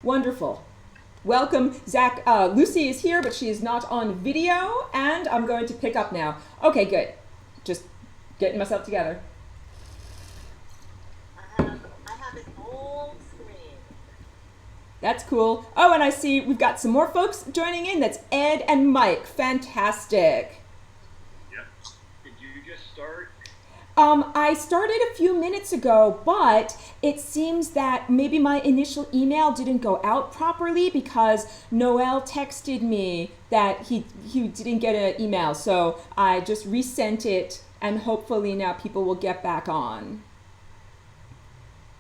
Wonderful. Welcome, Zach. Lucy is here, but she is not on video, and I'm going to pick up now. Okay, good. Just getting myself together. I have an old screen. That's cool. Oh, and I see we've got some more folks joining in. That's Ed and Mike. Fantastic. Yep. Did you just start? I started a few minutes ago, but it seems that maybe my initial email didn't go out properly because Noel texted me that he didn't get an email. So I just resent it, and hopefully now people will get back on.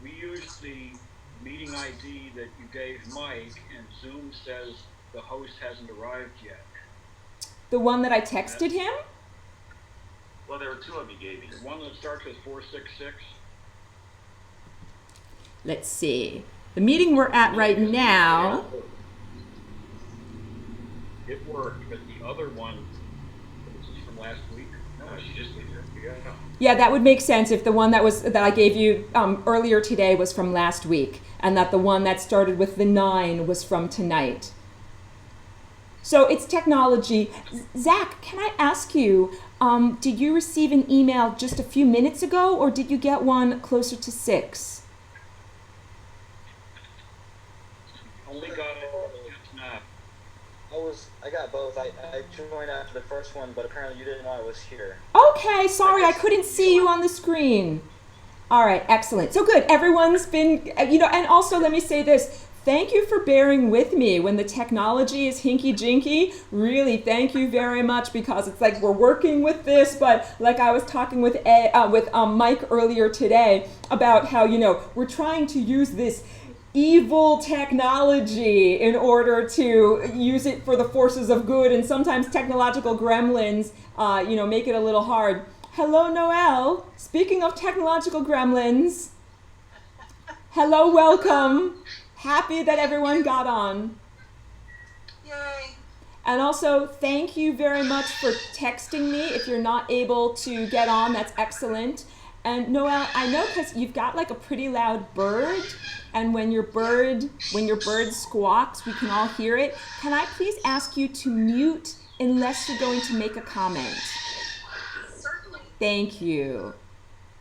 We use the meeting ID that you gave Mike, and Zoom says the host hasn't arrived yet. The one that I texted him? Well, there were two of them you gave me. The one that starts with 466. Let's see. The meeting we're at right now. It worked, but the other one, this is from last week. No, she just needed it. Yeah. Yeah, that would make sense if the one that I gave you earlier today was from last week, and that the one that started with the 9 was from tonight. So it's technology. Zach, can I ask you, did you receive an email just a few minutes ago, or did you get one closer to 6? Only got it just now. I got both. I joined after the first one, but apparently you didn't know I was here. Okay, sorry, I couldn't see you on the screen. All right, excellent. So good, everyone's been, and also let me say this. Thank you for bearing with me when the technology is hinky-jinky. Really, thank you very much, because it's like we're working with this, but like I was talking with Mike earlier today about how, we're trying to use this evil technology in order to use it for the forces of good, and sometimes technological gremlins, make it a little hard. Hello, Noel. Speaking of technological gremlins, hello, welcome. Happy that everyone got on. Yay. And also, thank you very much for texting me. If you're not able to get on, that's excellent. And Noel, I know because you've got like a pretty loud bird, and when your bird squawks, we can all hear it. Can I please ask you to mute unless you're going to make a comment? Certainly. Thank you.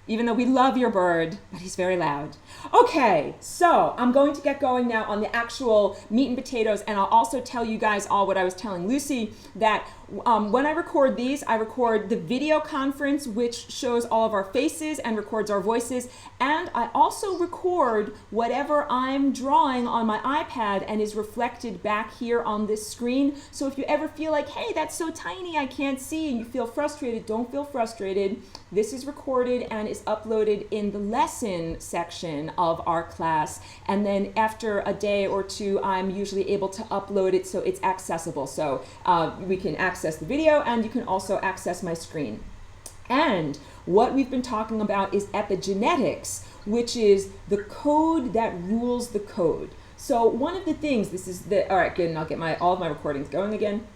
Even though we love your bird, but he's very loud. Okay, so I'm going to get going now on the actual meat and potatoes, and I'll also tell you guys all what I was telling Lucy, that when I record these, I record the video conference, which shows all of our faces and records our voices, and I also record whatever I'm drawing on my iPad and is reflected back here on this screen. So if you ever feel like, hey, that's so tiny, I can't see, and you feel frustrated, don't feel frustrated. This is recorded and is uploaded in the lesson section of our class, and then after a day or two, I'm usually able to upload it so it's accessible. So we can access the video, and you can also access my screen. And what we've been talking about is epigenetics, which is the code that rules the code. So one of the things, all right, good, and I'll get all of my recordings going again.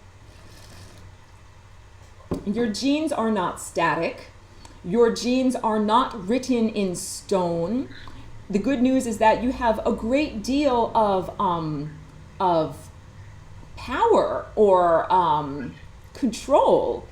Your genes are not static. Your genes are not written in stone. The good news is that you have a great deal of power or control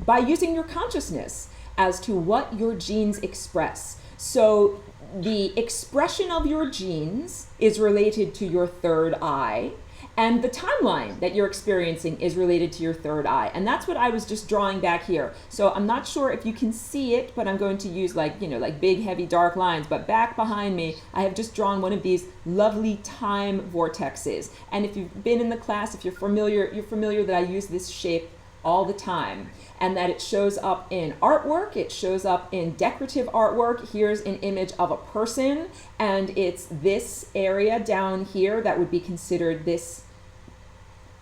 by using your consciousness as to what your genes express. So the expression of your genes is related to your third eye, and the timeline that you're experiencing is related to your third eye. And that's what I was just drawing back here. So I'm not sure if you can see it, but I'm going to use like big, heavy, dark lines. But back behind me, I have just drawn one of these lovely time vortexes. And if you've been in the class, if you're familiar that I use this shape all the time, and that it shows up in artwork, it shows up in decorative artwork. Here's an image of a person, and it's this area down here that would be considered this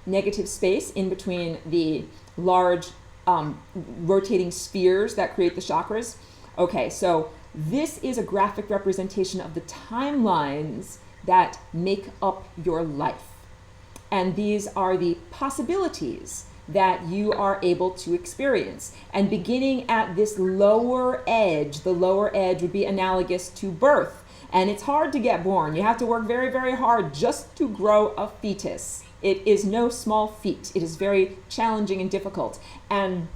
negative space in between the large rotating spheres that create the chakras. Okay, so this is a graphic representation of the timelines that make up your life. And these are the possibilities that you are able to experience. And beginning at this lower edge, the lower edge would be analogous to birth. And it's hard to get born. You have to work very, very hard just to grow a fetus. It is no small feat. It is very challenging and difficult. And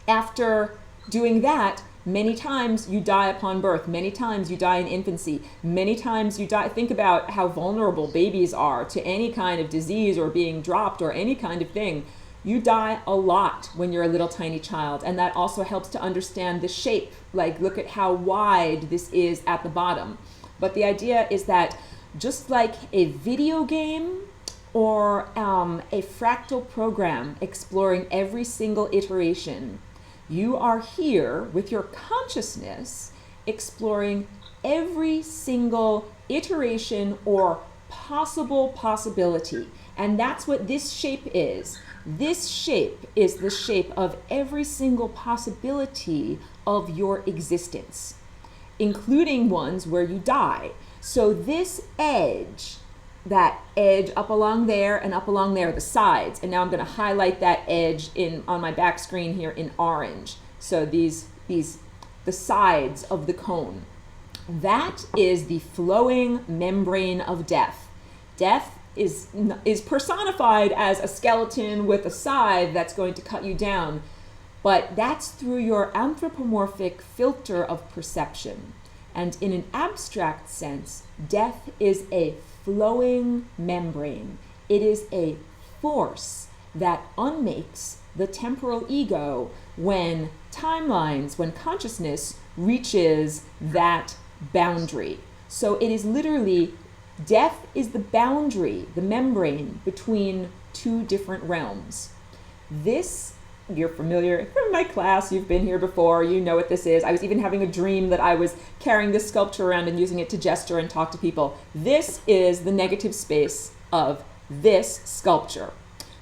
after doing that, many times you die upon birth. Many times you die in infancy. Many times you die. Think about how vulnerable babies are to any kind of disease or being dropped or any kind of thing. You die a lot when you're a little tiny child, and that also helps to understand the shape. Like, look at how wide this is at the bottom. But the idea is that just like a video game or a fractal program exploring every single iteration, you are here with your consciousness exploring every single iteration or possible possibility. And that's what this shape is. This shape is the shape of every single possibility of your existence, including ones where you die. So this edge, that edge up along there and up along there, the sides, and now I'm going to highlight that edge on my back screen here in orange. So the sides of the cone. That is the flowing membrane of death. Death is personified as a skeleton with a scythe that's going to cut you down, but that's through your anthropomorphic filter of perception. And in an abstract sense, death is a flowing membrane. It is a force that unmakes the temporal ego when timelines, when consciousness reaches that boundary. So it is literally, death is the boundary, the membrane between two different realms. This, you're familiar from my class, you've been here before, you know what this is. I was even having a dream that I was carrying this sculpture around and using it to gesture and talk to people. This is the negative space of this sculpture.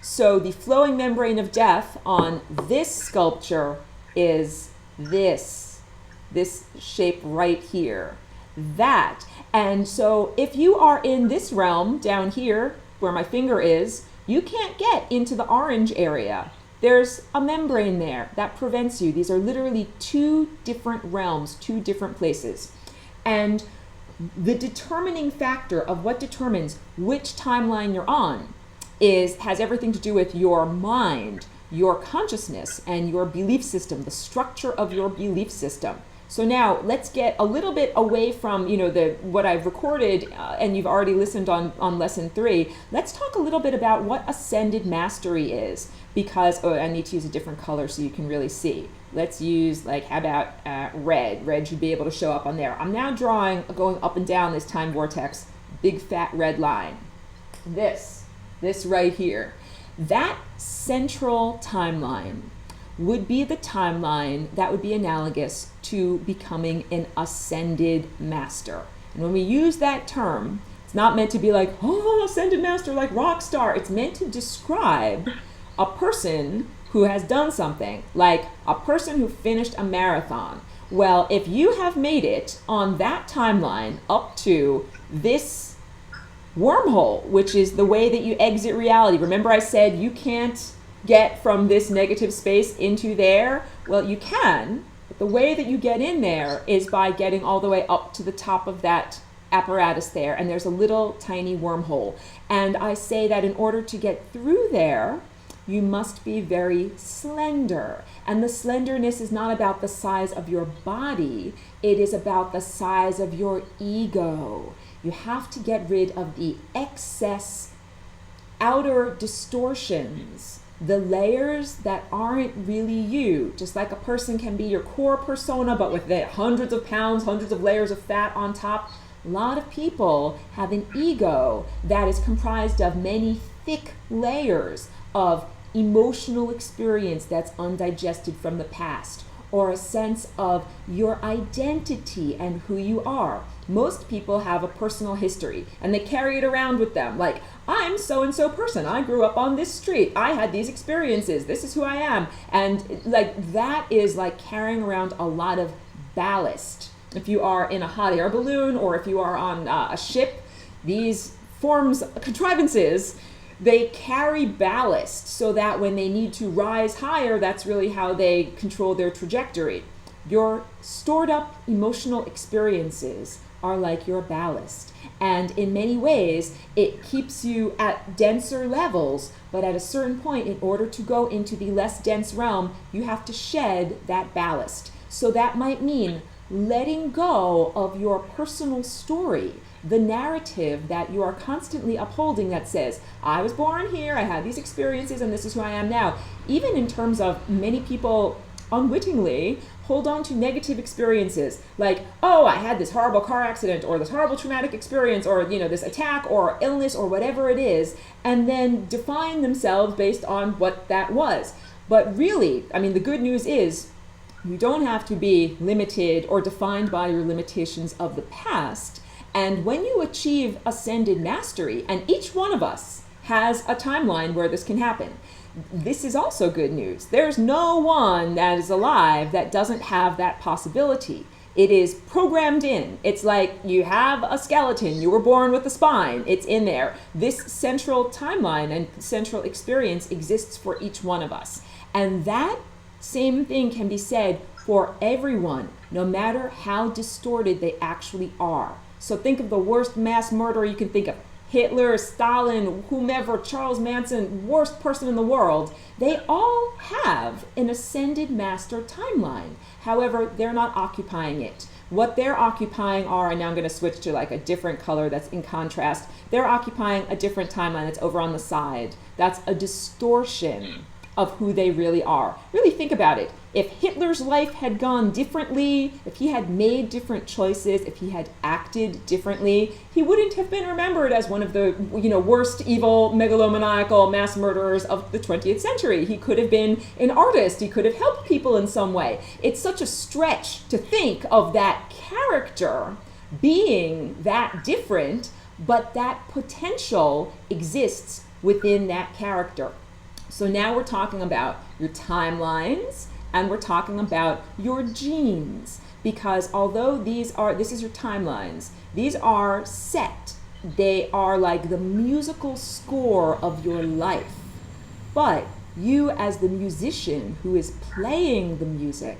So the flowing membrane of death on this sculpture is this shape right here. That. And so if you are in this realm down here where my finger is, you can't get into the orange area. There's a membrane there that prevents you. These are literally two different realms, two different places. And the determining factor of what determines which timeline you're on has everything to do with your mind, your consciousness, and your belief system, the structure of your belief system. So now let's get a little bit away from what I've recorded and you've already listened on lesson 3. Let's talk a little bit about what ascended mastery is, because I need to use a different color so you can really see. Let's use, how about red? Red should be able to show up on there. I'm now drawing, going up and down this time vortex, big fat red line. This right here. That central timeline would be the timeline that would be analogous to becoming an ascended master. And when we use that term, it's not meant to be like, oh, ascended master, like rock star. It's meant to describe a person who has done something, like a person who finished a marathon. Well, if you have made it on that timeline up to this wormhole, which is the way that you exit reality. Remember I said you can't get from this negative space into there? Well, you can, but the way that you get in there is by getting all the way up to the top of that apparatus there, and there's a little tiny wormhole. And I say that in order to get through there, you must be very slender. And the slenderness is not about the size of your body, it is about the size of your ego. You have to get rid of the excess outer distortions, the layers that aren't really you. Just like a person can be your core persona, but with the hundreds of pounds, hundreds of layers of fat on top. A lot of people have an ego that is comprised of many thick layers of emotional experience that's undigested from the past, or a sense of your identity and who you are. Most people have a personal history and they carry it around with them. Like, I'm so-and-so person. I grew up on this street. I had these experiences. This is who I am. And that is like carrying around a lot of ballast. If you are in a hot air balloon or if you are on a ship, these contrivances, they carry ballast so that when they need to rise higher, that's really how they control their trajectory. Your stored up emotional experiences are like your ballast. And in many ways, it keeps you at denser levels, but at a certain point, in order to go into the less dense realm, you have to shed that ballast. So that might mean letting go of your personal story, the narrative that you are constantly upholding that says, I was born here, I had these experiences, and this is who I am now. Even in terms of many people unwittingly hold on to negative experiences like, oh, I had this horrible car accident or this horrible traumatic experience or, this attack or illness or whatever it is, and then define themselves based on what that was. But really, the good news is you don't have to be limited or defined by your limitations of the past. And when you achieve ascended mastery, and each one of us has a timeline where this can happen, this is also good news. There's no one that is alive that doesn't have that possibility. It is programmed in. It's like you have a skeleton, you were born with a spine, it's in there. This central timeline and central experience exists for each one of us. And that same thing can be said for everyone, no matter how distorted they actually are. So think of the worst mass murderer you can think of. Hitler, Stalin, whomever, Charles Manson, worst person in the world, they all have an ascended master timeline. However, they're not occupying it. What they're occupying are, and now I'm going to switch to like a different color that's in contrast, they're occupying a different timeline that's over on the side. That's a distortion of who they really are. Really think about it. If Hitler's life had gone differently, if he had made different choices, if he had acted differently, he wouldn't have been remembered as one of the worst, evil, megalomaniacal mass murderers of the 20th century. He could have been an artist. He could have helped people in some way. It's such a stretch to think of that character being that different, but that potential exists within that character. So now we're talking about your timelines and we're talking about your genes, because although this is your timelines, these are set. They are like the musical score of your life. But you as the musician who is playing the music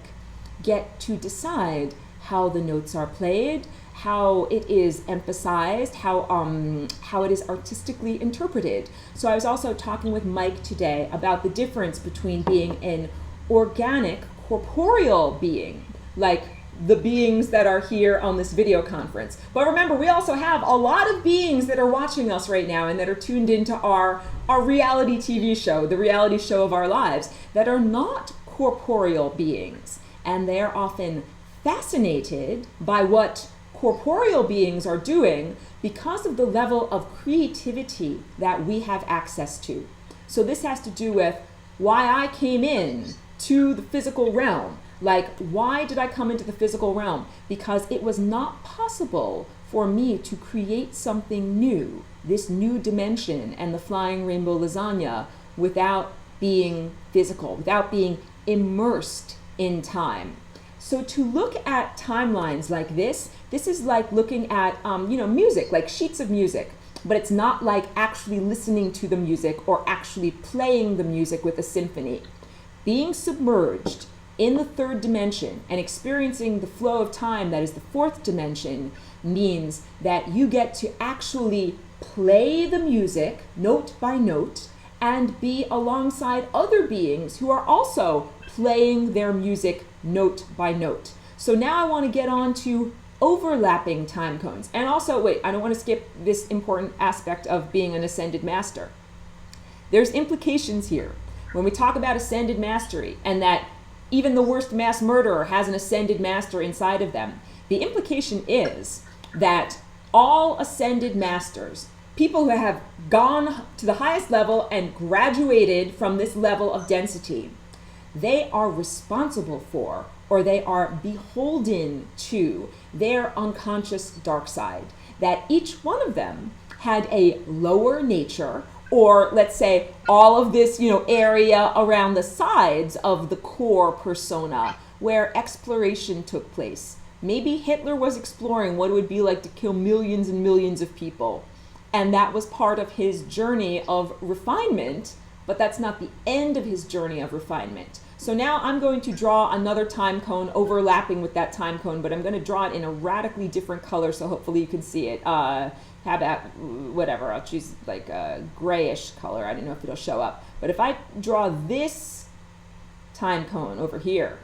get to decide how the notes are played, how it is emphasized, how it is artistically interpreted. So I was also talking with Mike today about the difference between being an organic, corporeal being, like the beings that are here on this video conference. But remember, we also have a lot of beings that are watching us right now and that are tuned into our reality TV show, the reality show of our lives, that are not corporeal beings. And they're often fascinated by what corporeal beings are doing because of the level of creativity that we have access to. So this has to do with why I came in to the physical realm. Like, why did I come into the physical realm? Because it was not possible for me to create something new, this new dimension and the flying rainbow lasagna, without being physical, without being immersed in time. So to look at timelines like this is like looking at, music, like sheets of music, but it's not like actually listening to the music or actually playing the music with a symphony. Being submerged in the third dimension and experiencing the flow of time that is the fourth dimension means that you get to actually play the music note by note and be alongside other beings who are also playing their music note by note. So now I want to get on to overlapping time cones. And also, wait, I don't want to skip this important aspect of being an ascended master. There's implications here. When we talk about ascended mastery and that even the worst mass murderer has an ascended master inside of them, the implication is that all ascended masters, people who have gone to the highest level and graduated from this level of density, they are responsible for, or they are beholden to, their unconscious dark side. That each one of them had a lower nature, or let's say all of this, area around the sides of the core persona where exploration took place. Maybe Hitler was exploring what it would be like to kill millions and millions of people. And that was part of his journey of refinement, but that's not the end of his journey of refinement. So now I'm going to draw another time cone overlapping with that time cone, but I'm going to draw it in a radically different color, so hopefully you can see it. How about, whatever, I'll choose like a grayish color. I don't know if it'll show up. But if I draw this time cone over here,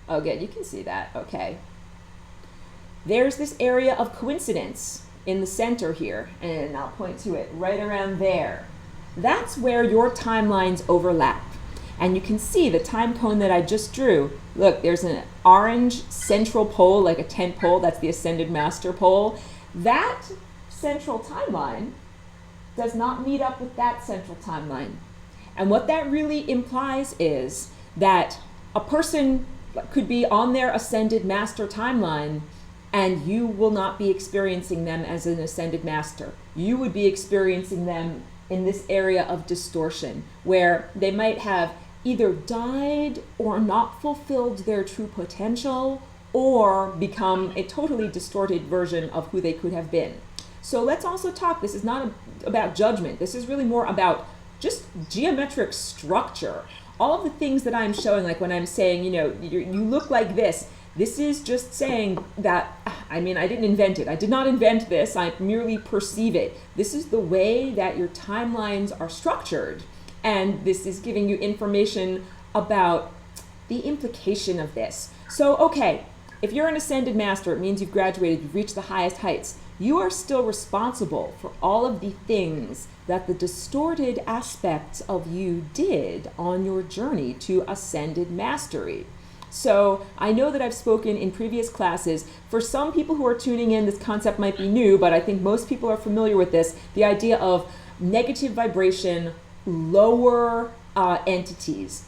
oh good, you can see that, okay. There's this area of coincidence in the center here, and I'll point to it right around there. That's where your timelines overlap. And you can see the time cone that I just drew. Look, there's an orange central pole, like a tent pole. That's the Ascended Master pole. That central timeline does not meet up with that central timeline. And what that really implies is that a person could be on their Ascended Master timeline, and you will not be experiencing them as an Ascended Master. You would be experiencing them in this area of distortion, where they might have either died or not fulfilled their true potential, or become a totally distorted version of who they could have been. So let's also talk, this is not about judgment, this is really more about just geometric structure. All of the things that I'm showing, like when I'm saying, you know, you look like this is just saying that, I mean, I didn't invent it. I did not invent this, I merely perceive it. This is the way that your timelines are structured. And this is giving you information about the implication of this. So, okay, if you're an Ascended Master, it means you've graduated, you've reached the highest heights. You are still responsible for all of the things that the distorted aspects of you did on your journey to Ascended Mastery. So I know that I've spoken in previous classes. For some people who are tuning in, this concept might be new, but I think most people are familiar with this, the idea of negative vibration, lower entities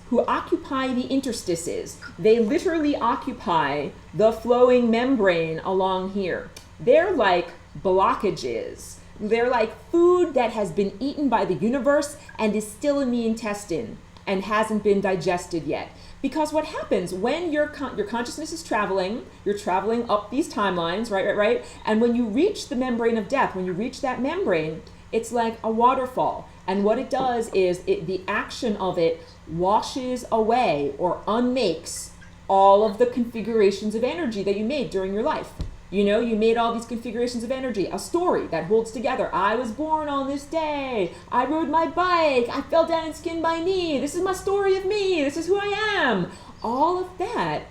who occupy the interstices. They literally occupy the flowing membrane along here. They're like blockages. They're like food that has been eaten by the universe and is still in the intestine and hasn't been digested yet. Because what happens when your consciousness is traveling, you're traveling up these timelines, right? And when you reach the membrane of death, when you reach that membrane, it's like a waterfall. And what it does is the action of it washes away or unmakes all of the configurations of energy that you made during your life. You know, you made all these configurations of energy, a story that holds together. I was born on this day. I rode my bike. I fell down and skinned my knee. This is my story of me. This is who I am. All of that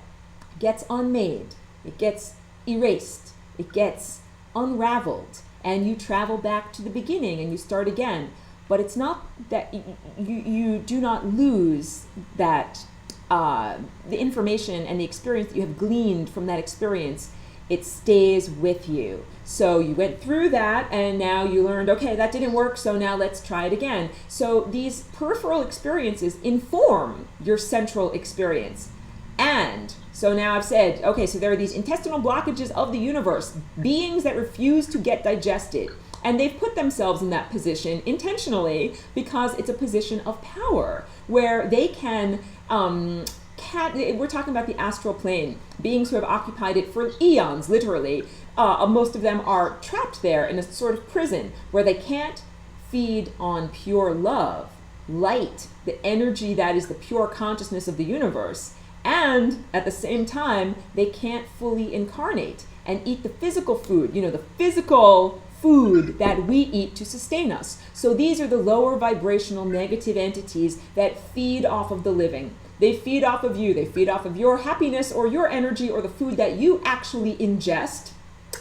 gets unmade. It gets erased. It gets unraveled. And you travel back to the beginning and you start again. But it's not that you do not lose that, the information and the experience that you have gleaned from that experience. It stays with you. So you went through that and now you learned, okay, that didn't work, so now let's try it again. So these peripheral experiences inform your central experience. And so now I've said, okay, so there are these intestinal blockages of the universe, beings that refuse to get digested. And they've put themselves in that position intentionally because it's a position of power where they can, we're talking about the astral plane, beings who have occupied it for eons, literally. Most of them are trapped there in a sort of prison where they can't feed on pure love, light, the energy that is the pure consciousness of the universe. And at the same time, they can't fully incarnate and eat the physical food, you know, the physical food that we eat to sustain us. So these are the lower vibrational negative entities that feed off of the living. They feed off of you. They feed off of your happiness or your energy or the food that you actually ingest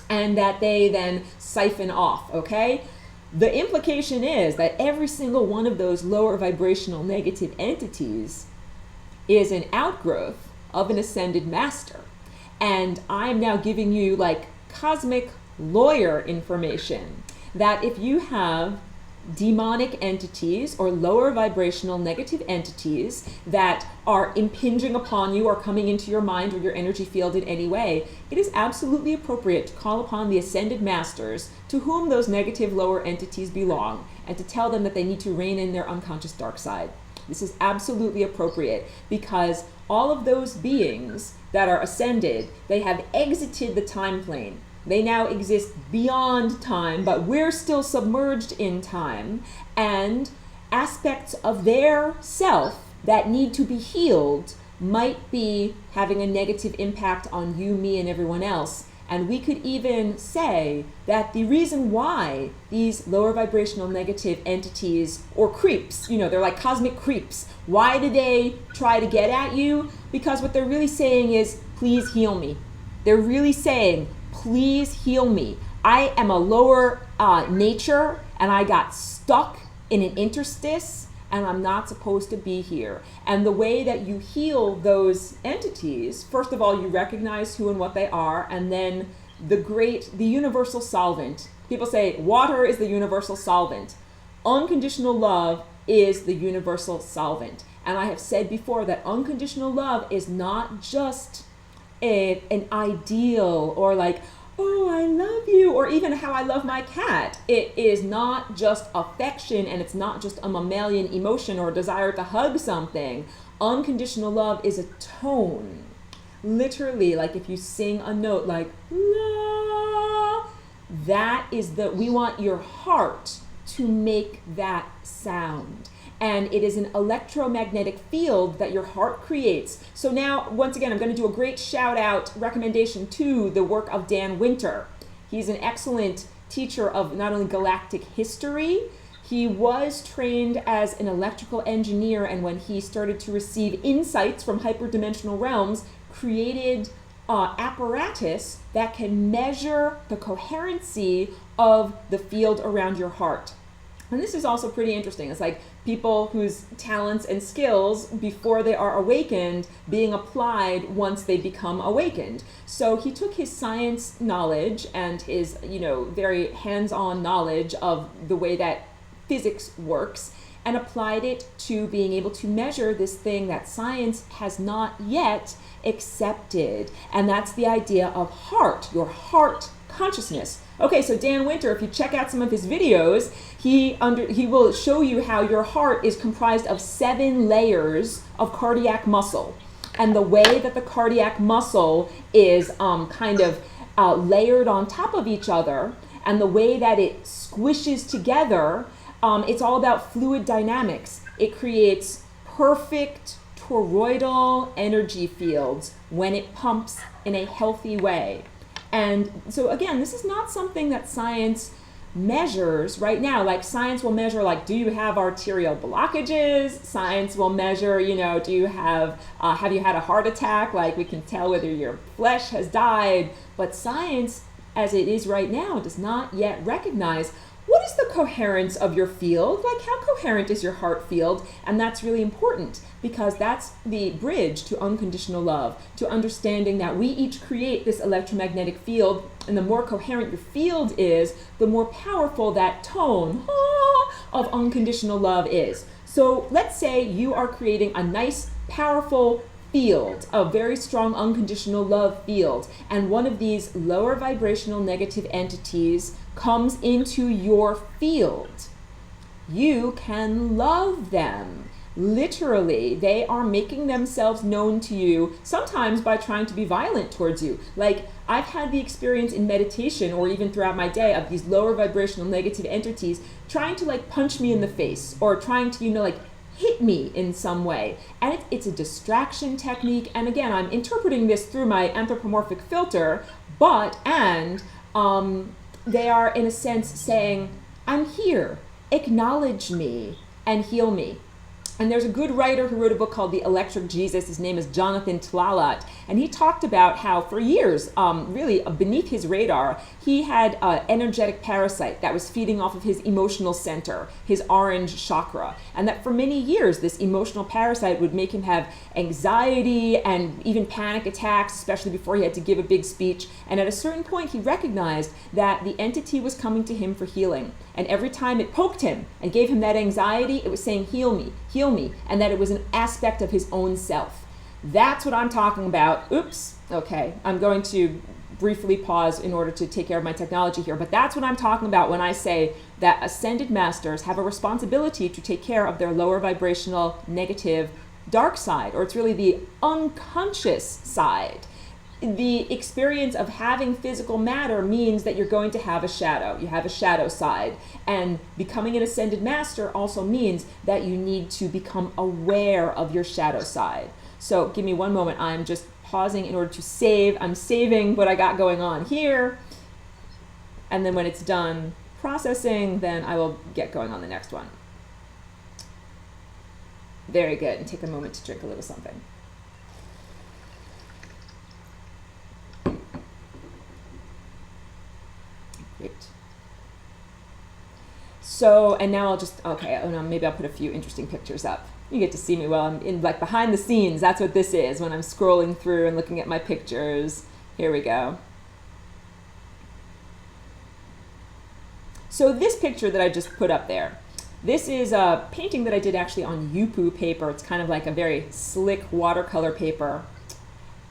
and that they then siphon off, okay? The implication is that every single one of those lower vibrational negative entities is an outgrowth of an Ascended Master. And I'm now giving you like cosmic lawyer information that if you have demonic entities or lower vibrational negative entities that are impinging upon you or coming into your mind or your energy field in any way, it is absolutely appropriate to call upon the Ascended Masters to whom those negative lower entities belong and to tell them that they need to rein in their unconscious dark side. This is absolutely appropriate because all of those beings that are ascended, they have exited the time plane. They now exist beyond time, but we're still submerged in time, and aspects of their self that need to be healed might be having a negative impact on you, me, and everyone else. And we could even say that the reason why these lower vibrational negative entities or creeps, they're like cosmic creeps, why do they try to get at you? Because what they're really saying is, please heal me. They're really saying, please heal me. I am a lower nature and I got stuck in an interstice and I'm not supposed to be here. And the way that you heal those entities, first of all, you recognize who and what they are, and then the universal solvent. People say water is the universal solvent. Unconditional love is the universal solvent. And I have said before that unconditional love is not just an ideal or like, oh, I love you, or even how I love my cat. It is not just affection, and it's not just a mammalian emotion or desire to hug something. Unconditional love is a tone. Literally, like if you sing a note like la, we want your heart to make that sound. And it is an electromagnetic field that your heart creates. So now, once again, I'm going to do a great shout out recommendation to the work of Dan Winter. He's an excellent teacher of not only galactic history, he was trained as an electrical engineer, and when he started to receive insights from hyperdimensional realms, created apparatus that can measure the coherency of the field around your heart. And this is also pretty interesting. It's like people whose talents and skills before they are awakened being applied once they become awakened. So he took his science knowledge and his, very hands-on knowledge of the way that physics works and applied it to being able to measure this thing that science has not yet accepted. And that's the idea of heart, your heart consciousness. Okay, so Dan Winter, if you check out some of his videos, he will show you how your heart is comprised of 7 layers of cardiac muscle. And the way that the cardiac muscle is layered on top of each other, and the way that it squishes together, it's all about fluid dynamics. It creates perfect toroidal energy fields when it pumps in a healthy way. And so again, this is not something that science measures right now. Like science will measure, like, do you have arterial blockages? Science will measure, do you have you had a heart attack? Like we can tell whether your flesh has died. But science, as it is right now, does not yet recognize what is the coherence of your field? Like how coherent is your heart field? And that's really important because that's the bridge to unconditional love, to understanding that we each create this electromagnetic field, and the more coherent your field is, the more powerful that tone of unconditional love is. So let's say you are creating a nice, powerful field, a very strong unconditional love field, and one of these lower vibrational negative entities comes into your field. You can love them. Literally, they are making themselves known to you, sometimes by trying to be violent towards you. Like, I've had the experience in meditation or even throughout my day of these lower vibrational negative entities trying to like punch me in the face or trying to, hit me in some way. And it's a distraction technique. And again, I'm interpreting this through my anthropomorphic filter, they are in a sense saying, I'm here, acknowledge me and heal me. And there's a good writer who wrote a book called The Electric Jesus. His name is Jonathan Tlalat. And he talked about how for years, really beneath his radar, he had an energetic parasite that was feeding off of his emotional center, his orange chakra. And that for many years, this emotional parasite would make him have anxiety and even panic attacks, especially before he had to give a big speech. And at a certain point, he recognized that the entity was coming to him for healing. And every time it poked him and gave him that anxiety, it was saying, heal me, and that it was an aspect of his own self. That's what I'm talking about. Oops, okay, I'm going to briefly pause in order to take care of my technology here, but that's what I'm talking about when I say that ascended masters have a responsibility to take care of their lower vibrational negative dark side, or it's really the unconscious side. the experience of having physical matter means that you're going to have a shadow. You have a shadow side. And becoming an ascended master also means that you need to become aware of your shadow side. So give me one moment. I'm just pausing in order to save. I'm saving what I got going on here. And then when it's done processing, then I will get going on the next one. Very good. And take a moment to drink a little something. Great. So, and now I'll just, okay, oh no, maybe I'll put a few interesting pictures up. You get to see me while I'm in, like, behind the scenes. That's what this is when I'm scrolling through and looking at my pictures. Here we go. So this picture that I just put up there, this is a painting that I did actually on Yupu paper. It's kind of like a very slick watercolor paper.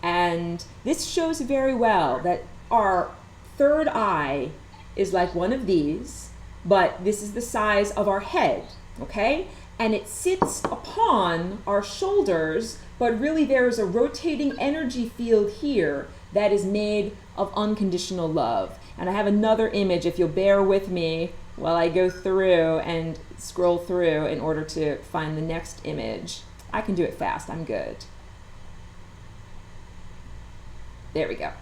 And this shows very well that our third eye is like one of these, but this is the size of our head, okay? And it sits upon our shoulders, but really there's a rotating energy field here that is made of unconditional love. And I have another image, if you'll bear with me while I go through and scroll through in order to find the next image. I can do it fast, I'm good. There we go.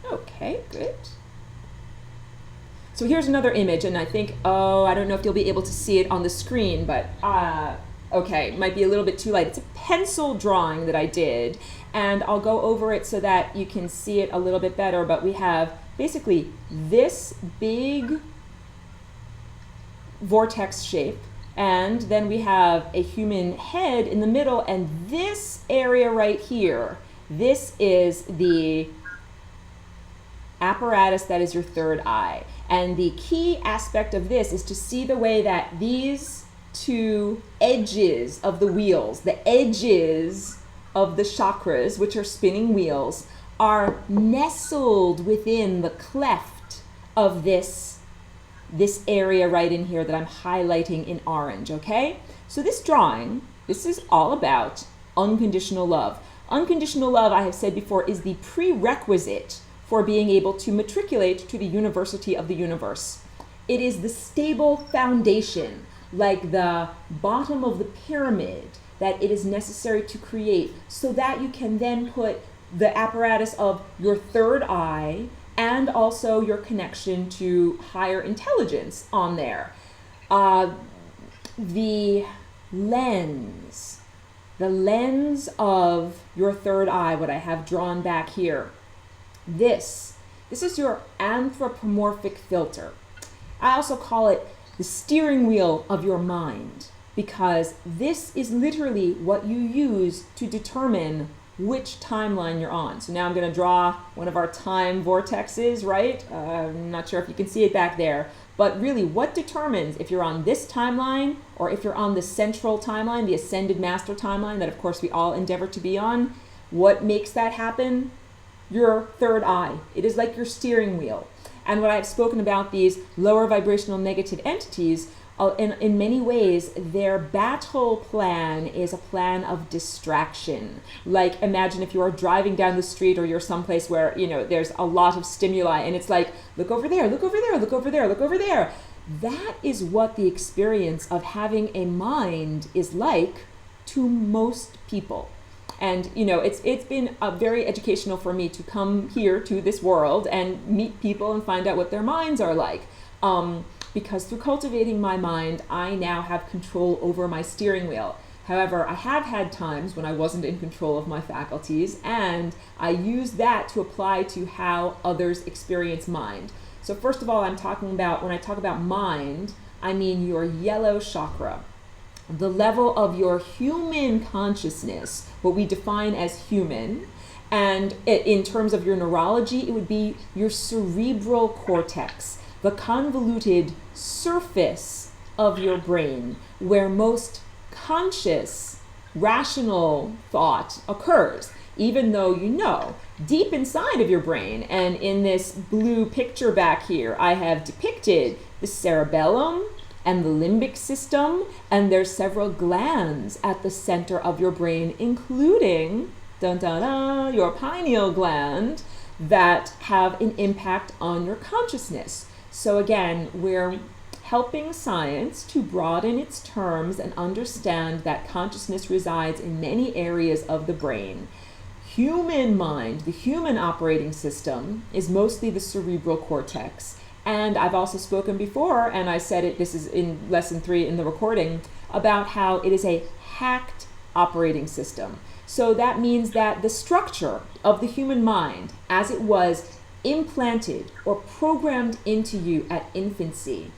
Okay, good. So here's another image, and I think, oh, I don't know if you'll be able to see it on the screen, but okay, might be a little bit too light. It's a pencil drawing that I did, and I'll go over it so that you can see it a little bit better, but we have basically this big vortex shape, and then we have a human head in the middle, and this area right here, this is the apparatus that is your third eye. And the key aspect of this is to see the way that these two edges of the wheels, the edges of the chakras, which are spinning wheels, are nestled within the cleft of this area right in here that I'm highlighting in orange, okay? So this drawing, this is all about unconditional love. Unconditional love, I have said before, is the prerequisite for being able to matriculate to the University of the Universe. It is the stable foundation, like the bottom of the pyramid, that it is necessary to create so that you can then put the apparatus of your third eye and also your connection to higher intelligence on there. The lens of your third eye, what I have drawn back here, this is your anthropomorphic filter. I also call it the steering wheel of your mind, because this is literally what you use to determine which timeline you're on. So now I'm going to draw one of our time vortexes, right? I'm not sure if you can see it back there, but really what determines if you're on this timeline or if you're on the central timeline, the ascended master timeline that of course we all endeavor to be on, what makes that happen? Your third eye. It is like your steering wheel. And when I've spoken about these lower vibrational negative entities, in many ways, their battle plan is a plan of distraction. Like, imagine if you are driving down the street or you're someplace where, you know, there's a lot of stimuli and it's like, look over there, look over there, look over there, look over there. That is what the experience of having a mind is like to most people. And, you know, it's been very educational for me to come here to this world and meet people and find out what their minds are like. Because through cultivating my mind, I now have control over my steering wheel. However, I have had times when I wasn't in control of my faculties, and I use that to apply to how others experience mind. So first of all, when I talk about mind, I mean your yellow chakra. The level of your human consciousness, what we define as human, and in terms of your neurology, it would be your cerebral cortex, the convoluted surface of your brain, where most conscious, rational thought occurs, even though you know, deep inside of your brain. And in this blue picture back here, I have depicted the cerebellum and the limbic system, and there's several glands at the center of your brain, including dun, dun, dun, your pineal gland, that have an impact on your consciousness. So again, we're helping science to broaden its terms and understand that consciousness resides in many areas of the brain. Human mind, the human operating system, is mostly the cerebral cortex. And I've also spoken before, and I said it, this is in lesson 3 in the recording, about how it is a hacked operating system. So that means that the structure of the human mind, as it was implanted or programmed into you at infancy,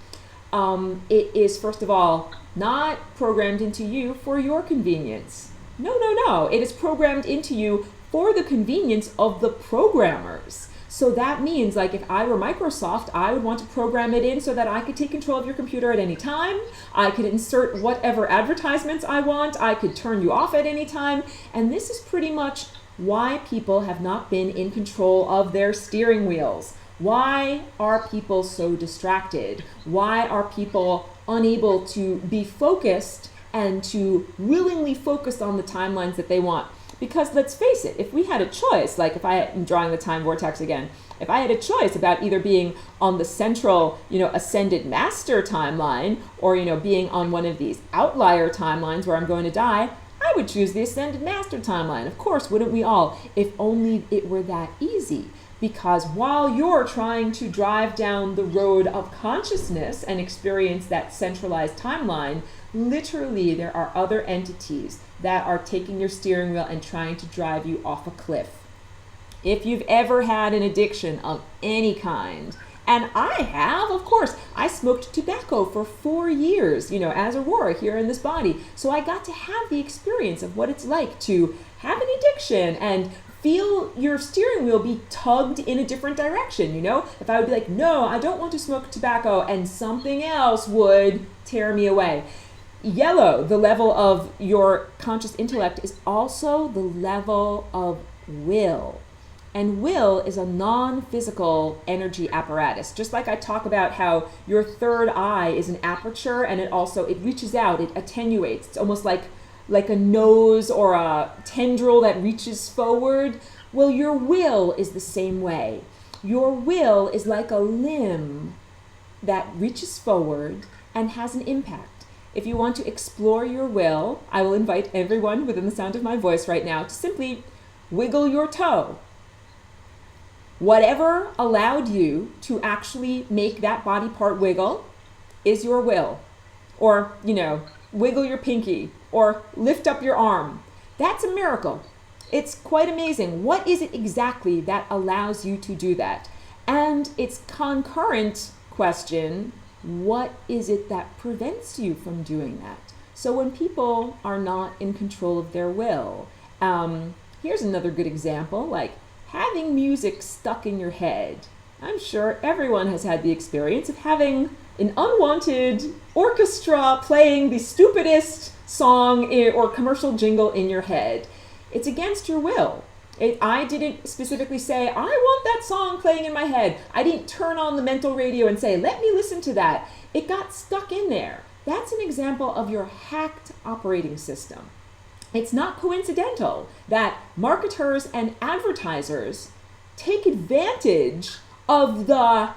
it is, first of all, not programmed into you for your convenience. No, no, no. It is programmed into you for the convenience of the programmers. So that means, like, if I were Microsoft, I would want to program it in so that I could take control of your computer at any time. I could insert whatever advertisements I want. I could turn you off at any time. And this is pretty much why people have not been in control of their steering wheels. Why are people so distracted? Why are people unable to be focused and to willingly focus on the timelines that they want? Because let's face it, if we had a choice, like if I'm drawing the time vortex again, if I had a choice about either being on the central, ascended master timeline, or, being on one of these outlier timelines where I'm going to die, I would choose the ascended master timeline. Of course, wouldn't we all? If only it were that easy. Because while you're trying to drive down the road of consciousness and experience that centralized timeline, literally there are other entities that are taking your steering wheel and trying to drive you off a cliff. If you've ever had an addiction of any kind, and I have, of course, I smoked tobacco for 4 years, as Aurora here in this body. So I got to have the experience of what it's like to have an addiction and feel your steering wheel be tugged in a different direction, If I would be like, no, I don't want to smoke tobacco, and something else would tear me away. Yellow, the level of your conscious intellect, is also the level of will. And will is a non-physical energy apparatus. Just like I talk about how your third eye is an aperture, and it reaches out, it attenuates. It's almost like a nose or a tendril that reaches forward. Well, your will is the same way. Your will is like a limb that reaches forward and has an impact. If you want to explore your will, I will invite everyone within the sound of my voice right now to simply wiggle your toe. Whatever allowed you to actually make that body part wiggle is your will. Or, wiggle your pinky or lift up your arm. That's a miracle. It's quite amazing. What is it exactly that allows you to do that? And its concurrent question, what is it that prevents you from doing that? So when people are not in control of their will, here's another good example, like having music stuck in your head. I'm sure everyone has had the experience of having an unwanted orchestra playing the stupidest song or commercial jingle in your head. It's against your will. I didn't specifically say, I want that song playing in my head. I didn't turn on the mental radio and say, let me listen to that. It got stuck in there. That's an example of your hacked operating system. It's not coincidental that marketers and advertisers take advantage of the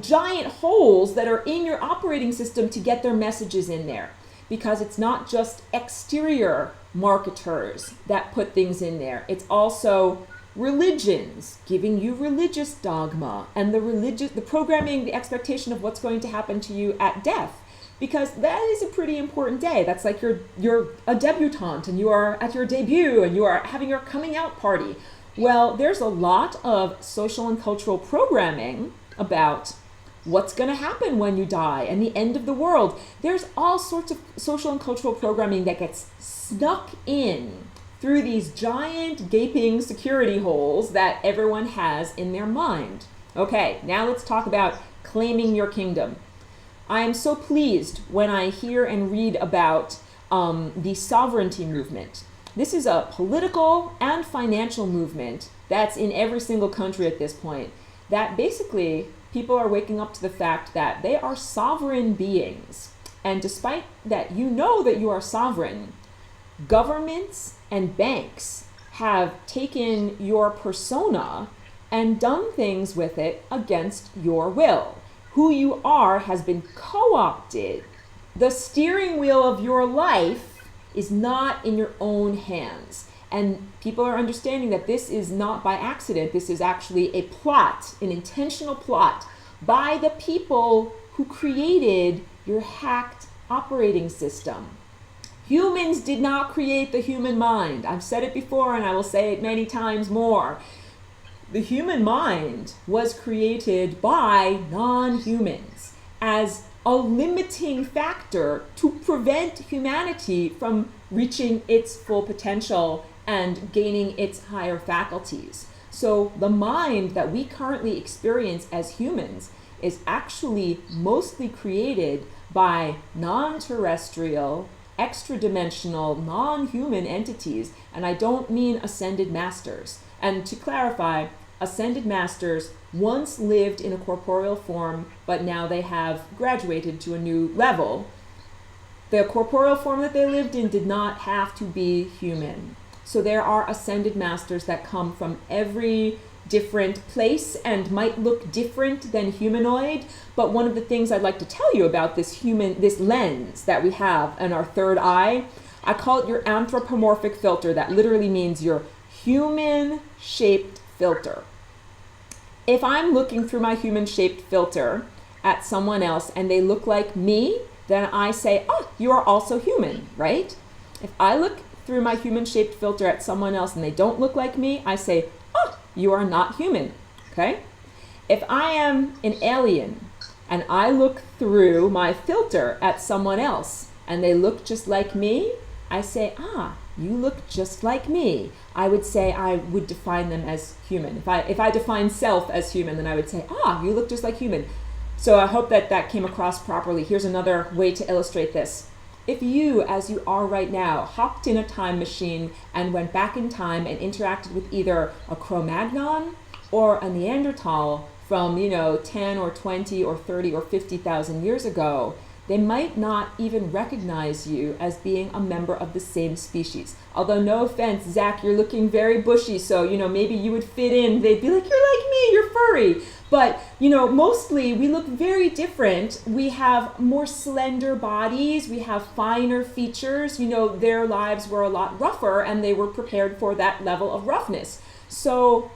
giant holes that are in your operating system to get their messages in there. Because it's not just exterior marketers that put things in there. It's also religions giving you religious dogma and the programming, the expectation of what's going to happen to you at death. Because that is a pretty important day. That's like you're a debutante and you are at your debut and you are having your coming out party. Well, there's a lot of social and cultural programming about what's going to happen when you die and the end of the world. There's all sorts of social and cultural programming that gets snuck in through these giant gaping security holes that everyone has in their mind. Okay, now let's talk about claiming your kingdom. I am so pleased when I hear and read about the sovereignty movement. This is a political and financial movement that's in every single country at this point, that basically people are waking up to the fact that they are sovereign beings. And despite that you know that you are sovereign, governments and banks have taken your persona and done things with it against your will. Who you are has been co-opted. The steering wheel of your life is not in your own hands. And people are understanding that this is not by accident. This is actually a plot, an intentional plot by the people who created your hacked operating system. Humans did not create the human mind. I've said it before and I will say it many times more. The human mind was created by non-humans as a limiting factor to prevent humanity from reaching its full potential and gaining its higher faculties. So the mind that we currently experience as humans is actually mostly created by non-terrestrial, extra-dimensional, non-human entities, and I don't mean ascended masters. And to clarify, ascended masters once lived in a corporeal form, but now they have graduated to a new level. The corporeal form that they lived in did not have to be human. So there are ascended masters that come from every different place and might look different than humanoid. But one of the things I'd like to tell you about this lens that we have in our third eye, I call it your anthropomorphic filter. That literally means your human-shaped filter. If I'm looking through my human-shaped filter at someone else and they look like me, then I say, oh, you are also human, right? If I look through my human-shaped filter at someone else and they don't look like me, I say, oh, you are not human, okay? If I am an alien and I look through my filter at someone else and they look just like me, I say, ah, you look just like me. I would say I would define them as human. If I define self as human, then I would say, ah, you look just like human. So I hope that that came across properly. Here's another way to illustrate this. If you, as you are right now, hopped in a time machine and went back in time and interacted with either a Cro-Magnon or a Neanderthal from, 10 or 20 or 30 or 50,000 years ago, they might not even recognize you as being a member of the same species. Although, no offense, Zach, you're looking very bushy, so, maybe you would fit in. They'd be like, you're like me, you're furry. But, mostly we look very different. We have more slender bodies. We have finer features. Their lives were a lot rougher and they were prepared for that level of roughness. So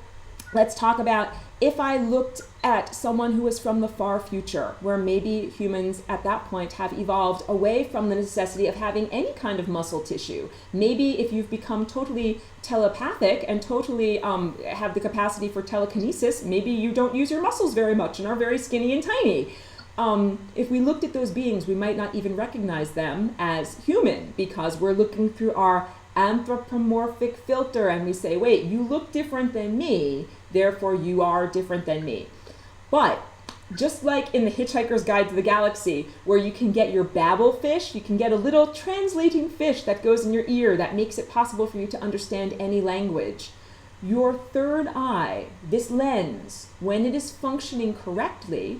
let's talk about if I looked at someone who was from the far future, where maybe humans at that point have evolved away from the necessity of having any kind of muscle tissue. Maybe if you've become totally telepathic and totally have the capacity for telekinesis, maybe you don't use your muscles very much and are very skinny and tiny. If we looked at those beings, we might not even recognize them as human because we're looking through our anthropomorphic filter and we say, wait, you look different than me, therefore you are different than me. But just like in the Hitchhiker's Guide to the Galaxy, where you can get your babble fish, you can get a little translating fish that goes in your ear that makes it possible for you to understand any language. Your third eye, this lens, when it is functioning correctly,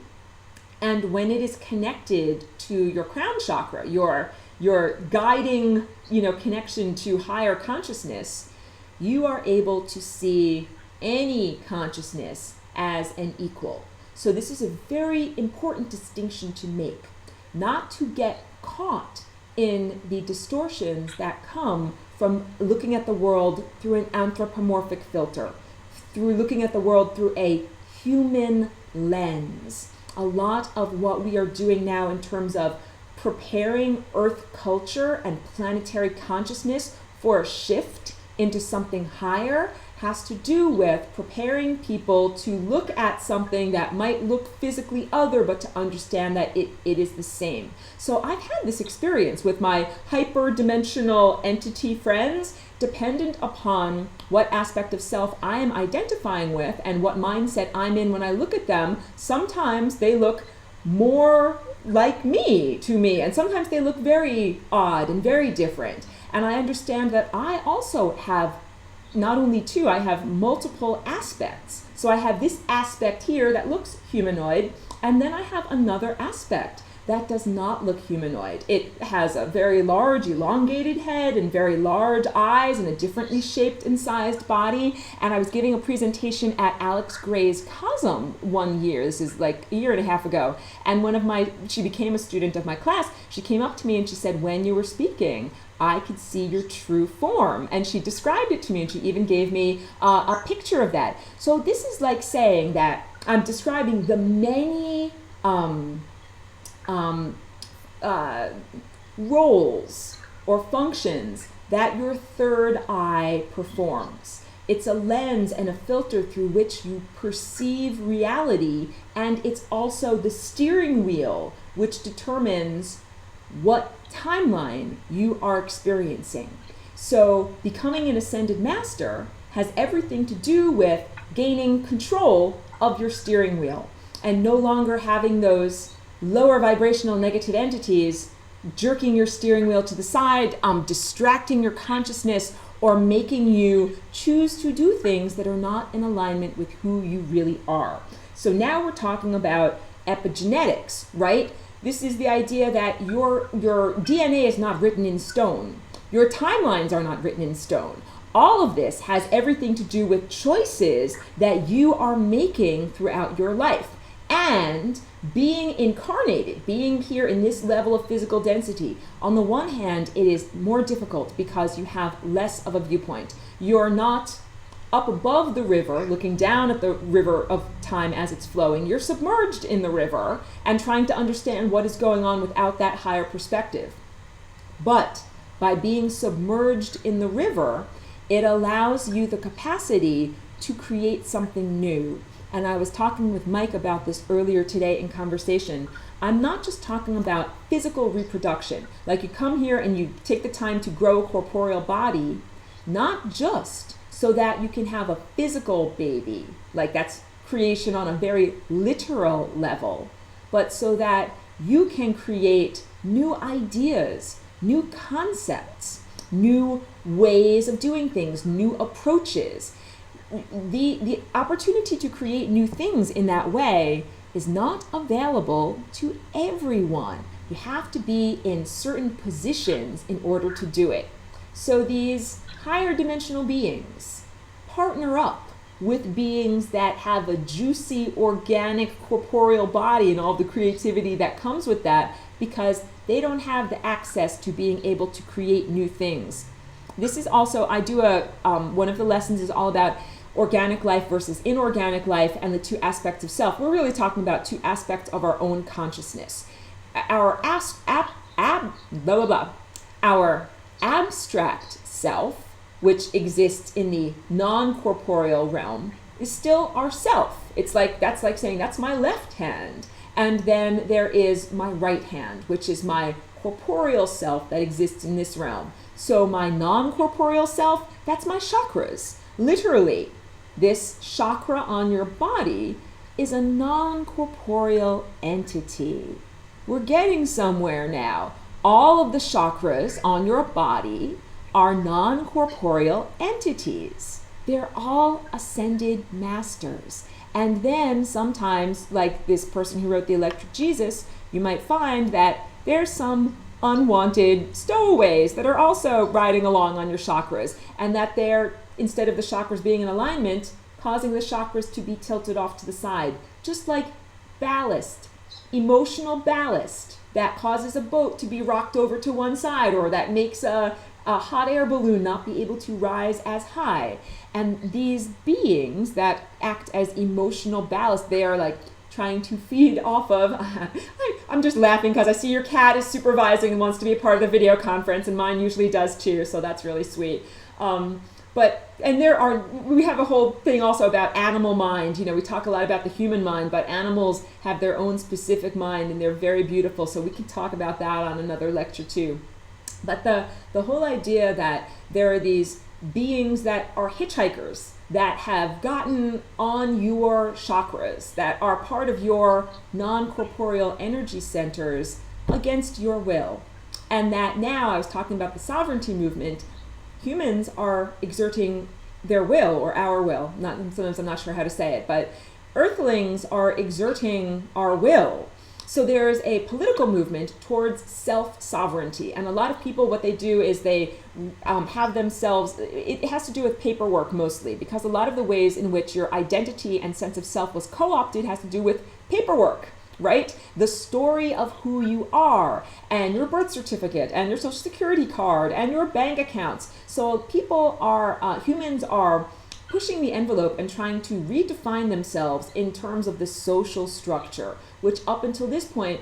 and when it is connected to your crown chakra, your guiding, connection to higher consciousness, you are able to see any consciousness as an equal. So this is a very important distinction to make, not to get caught in the distortions that come from looking at the world through an anthropomorphic filter, through looking at the world through a human lens. A lot of what we are doing now in terms of preparing Earth culture and planetary consciousness for a shift into something higher has to do with preparing people to look at something that might look physically other, but to understand that it is the same. So I've had this experience with my hyper-dimensional entity friends, dependent upon what aspect of self I am identifying with and what mindset I'm in when I look at them. Sometimes they look more like me to me, and sometimes they look very odd and very different. And I understand that I also have not only two, I have multiple aspects. So I have this aspect here that looks humanoid, and then I have another aspect that does not look humanoid. It has a very large, elongated head and very large eyes and a differently shaped and sized body. And I was giving a presentation at Alex Gray's COSM one year. This is like a year and a half ago. And she became a student of my class. She came up to me and she said, when you were speaking, I could see your true form. And she described it to me, and she even gave me a picture of that. So this is like saying that I'm describing the many roles or functions that your third eye performs. It's a lens and a filter through which you perceive reality, and it's also the steering wheel which determines what timeline you are experiencing. So becoming an ascended master has everything to do with gaining control of your steering wheel and no longer having those lower vibrational negative entities jerking your steering wheel to the side, distracting your consciousness, or making you choose to do things that are not in alignment with who you really are. So now we're talking about epigenetics, right? This is the idea that your DNA is not written in stone. Your timelines are not written in stone. All of this has everything to do with choices that you are making throughout your life. And being incarnated, being here in this level of physical density, on the one hand, it is more difficult because you have less of a viewpoint. You're not up above the river, looking down at the river of time as it's flowing. You're submerged in the river and trying to understand what is going on without that higher perspective. But by being submerged in the river, it allows you the capacity to create something new. And I was talking with Mike about this earlier today in conversation. I'm not just talking about physical reproduction. Like you come here and you take the time to grow a corporeal body, not just so that you can have a physical baby, like that's creation on a very literal level, but so that you can create new ideas, new concepts, new ways of doing things, new approaches. The opportunity to create new things in that way is not available to everyone. You have to be in certain positions in order to do it. So these higher dimensional beings partner up with beings that have a juicy, organic, corporeal body and all the creativity that comes with that, because they don't have the access to being able to create new things. This is also, I do one of the lessons is all about organic life versus inorganic life and the two aspects of self. We're really talking about two aspects of our own consciousness. Our Our abstract self, which exists in the non-corporeal realm, is still our self. That's like saying that's my left hand. And then there is my right hand, which is my corporeal self that exists in this realm. So my non-corporeal self, that's my chakras. Literally, this chakra on your body is a non-corporeal entity. We're getting somewhere now. All of the chakras on your body are non-corporeal entities. They're all ascended masters. And then sometimes, like this person who wrote The Electric Jesus, you might find that there's some unwanted stowaways that are also riding along on your chakras, and that they're, instead of the chakras being in alignment, causing the chakras to be tilted off to the side. Just like ballast, emotional ballast that causes a boat to be rocked over to one side, or that makes a hot air balloon not be able to rise as high. And these beings that act as emotional ballast, they are like trying to feed off of, I'm just laughing because I see your cat is supervising and wants to be a part of the video conference, and mine usually does too, so that's really sweet. We have a whole thing also about animal mind. We talk a lot about the human mind, but animals have their own specific mind, and they're very beautiful, so we can talk about that on another lecture too. But the whole idea that there are these beings that are hitchhikers that have gotten on your chakras, that are part of your non-corporeal energy centers against your will. And that now, I was talking about the sovereignty movement, humans are exerting their will, or our will. Sometimes I'm not sure how to say it, but earthlings are exerting our will. So there's a political movement towards self-sovereignty, and a lot of people, what they do is they have themselves, it has to do with paperwork mostly, because a lot of the ways in which your identity and sense of self was co-opted has to do with paperwork, right? The story of who you are, and your birth certificate, and your social security card, and your bank accounts. So people are, humans are pushing the envelope and trying to redefine themselves in terms of the social structure, which up until this point,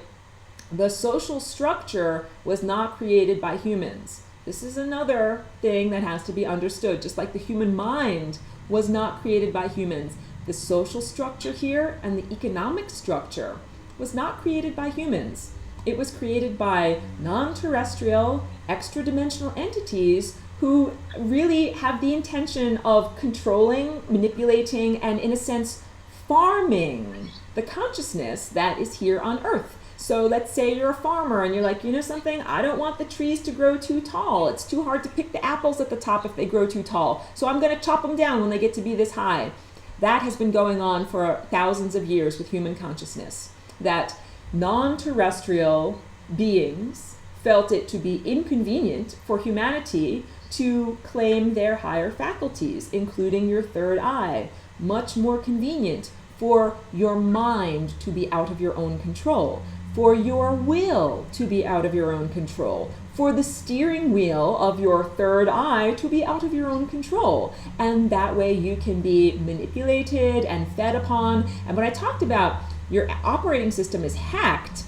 the social structure was not created by humans. This is another thing that has to be understood. Just like the human mind was not created by humans, the social structure here and the economic structure was not created by humans. It was created by non-terrestrial, extra-dimensional entities who really have the intention of controlling, manipulating, and in a sense, farming the consciousness that is here on Earth. So let's say you're a farmer and you're like, you know something, I don't want the trees to grow too tall. It's too hard to pick the apples at the top if they grow too tall. So I'm going to chop them down when they get to be this high. That has been going on for thousands of years with human consciousness. That non-terrestrial beings felt it to be inconvenient for humanity to claim their higher faculties, including your third eye. Much more convenient for your mind to be out of your own control, for your will to be out of your own control, for the steering wheel of your third eye to be out of your own control. And that way you can be manipulated and fed upon. And when I talked about your operating system is hacked,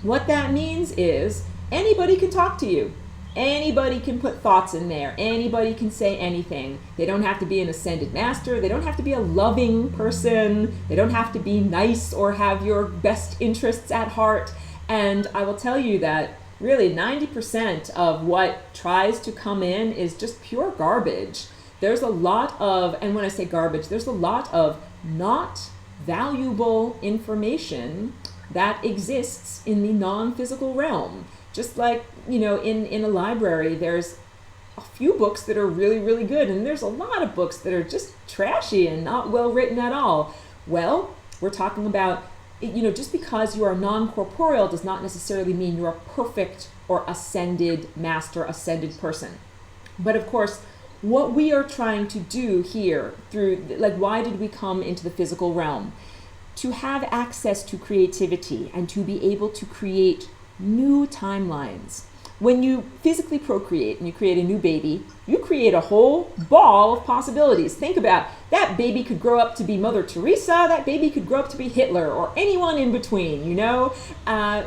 what that means is anybody can talk to you. Anybody can put thoughts in there. Anybody can say anything. They don't have to be an ascended master. They don't have to be a loving person. They don't have to be nice or have your best interests at heart. And I will tell you that really 90% of what tries to come in is just pure garbage. There's a lot of, and when I say garbage, there's a lot of not valuable information that exists in the non-physical realm. Just like, you know, in a library, there's a few books that are really, really good, and there's a lot of books that are just trashy and not well written at all. Well, we're talking about, you know, just because you are non-corporeal does not necessarily mean you're a perfect or ascended master, ascended person. But of course, what we are trying to do here through, like, why did we come into the physical realm? To have access to creativity and to be able to create new timelines. When you physically procreate and you create a new baby, you create a whole ball of possibilities. Think about that baby could grow up to be Mother Teresa, that baby could grow up to be Hitler, or anyone in between, you know?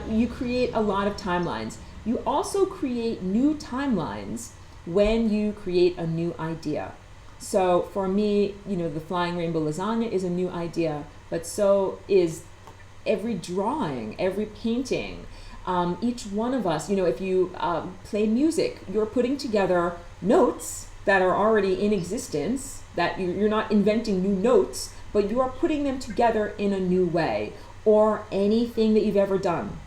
You create a lot of timelines. You also create new timelines when you create a new idea. So for me, you know, the Flying Rainbow Lasagna is a new idea, but so is every drawing, every painting. Each one of us, you know, if you play music, you're putting together notes that are already in existence, that you're not inventing new notes, but you are putting them together in a new way, or anything that you've ever done.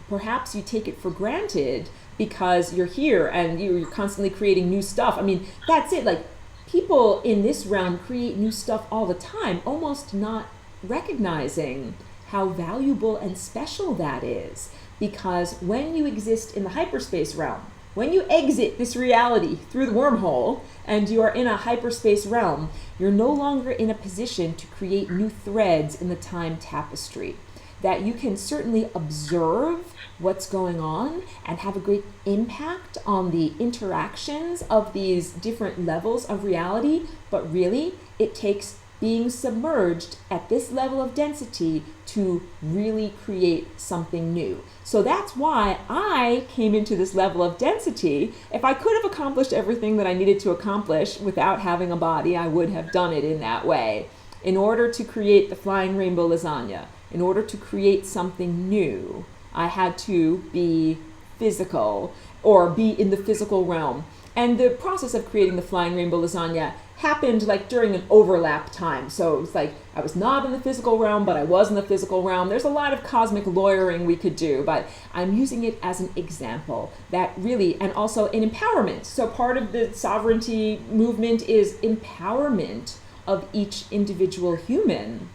Perhaps you take it for granted because you're here and you're constantly creating new stuff. I mean, that's it. Like, people in this realm create new stuff all the time, almost not recognizing how valuable and special that is. Because when you exist in the hyperspace realm, when you exit this reality through the wormhole and you are in a hyperspace realm, you're no longer in a position to create new threads in the time tapestry. That you can certainly observe what's going on and have a great impact on the interactions of these different levels of reality, but really it takes being submerged at this level of density to really create something new. So that's why I came into this level of density. If I could have accomplished everything that I needed to accomplish without having a body, I would have done it in that way. In order to create the Flying Rainbow Lasagna, in order to create something new, I had to be physical or be in the physical realm. And the process of creating the Flying Rainbow Lasagna happened like during an overlap time. So it was like I was not in the physical realm, but I was in the physical realm. There's a lot of cosmic lawyering we could do, but I'm using it as an example that really, and also an empowerment. So part of the sovereignty movement is empowerment of each individual human.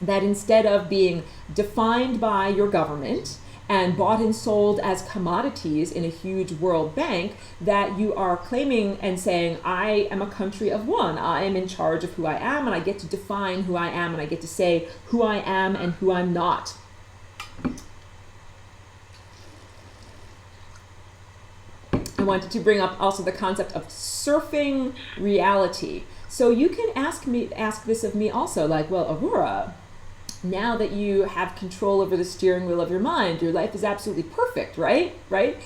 that instead of being defined by your government and bought and sold as commodities in a huge world bank, that you are claiming and saying, I am a country of one. I am in charge of who I am, and I get to define who I am, and I get to say who I am and who I'm not. I wanted to bring up also the concept of surfing reality. So you can ask this of me also, like, well, Aurora, now that you have control over the steering wheel of your mind, your life is absolutely perfect, right? Right?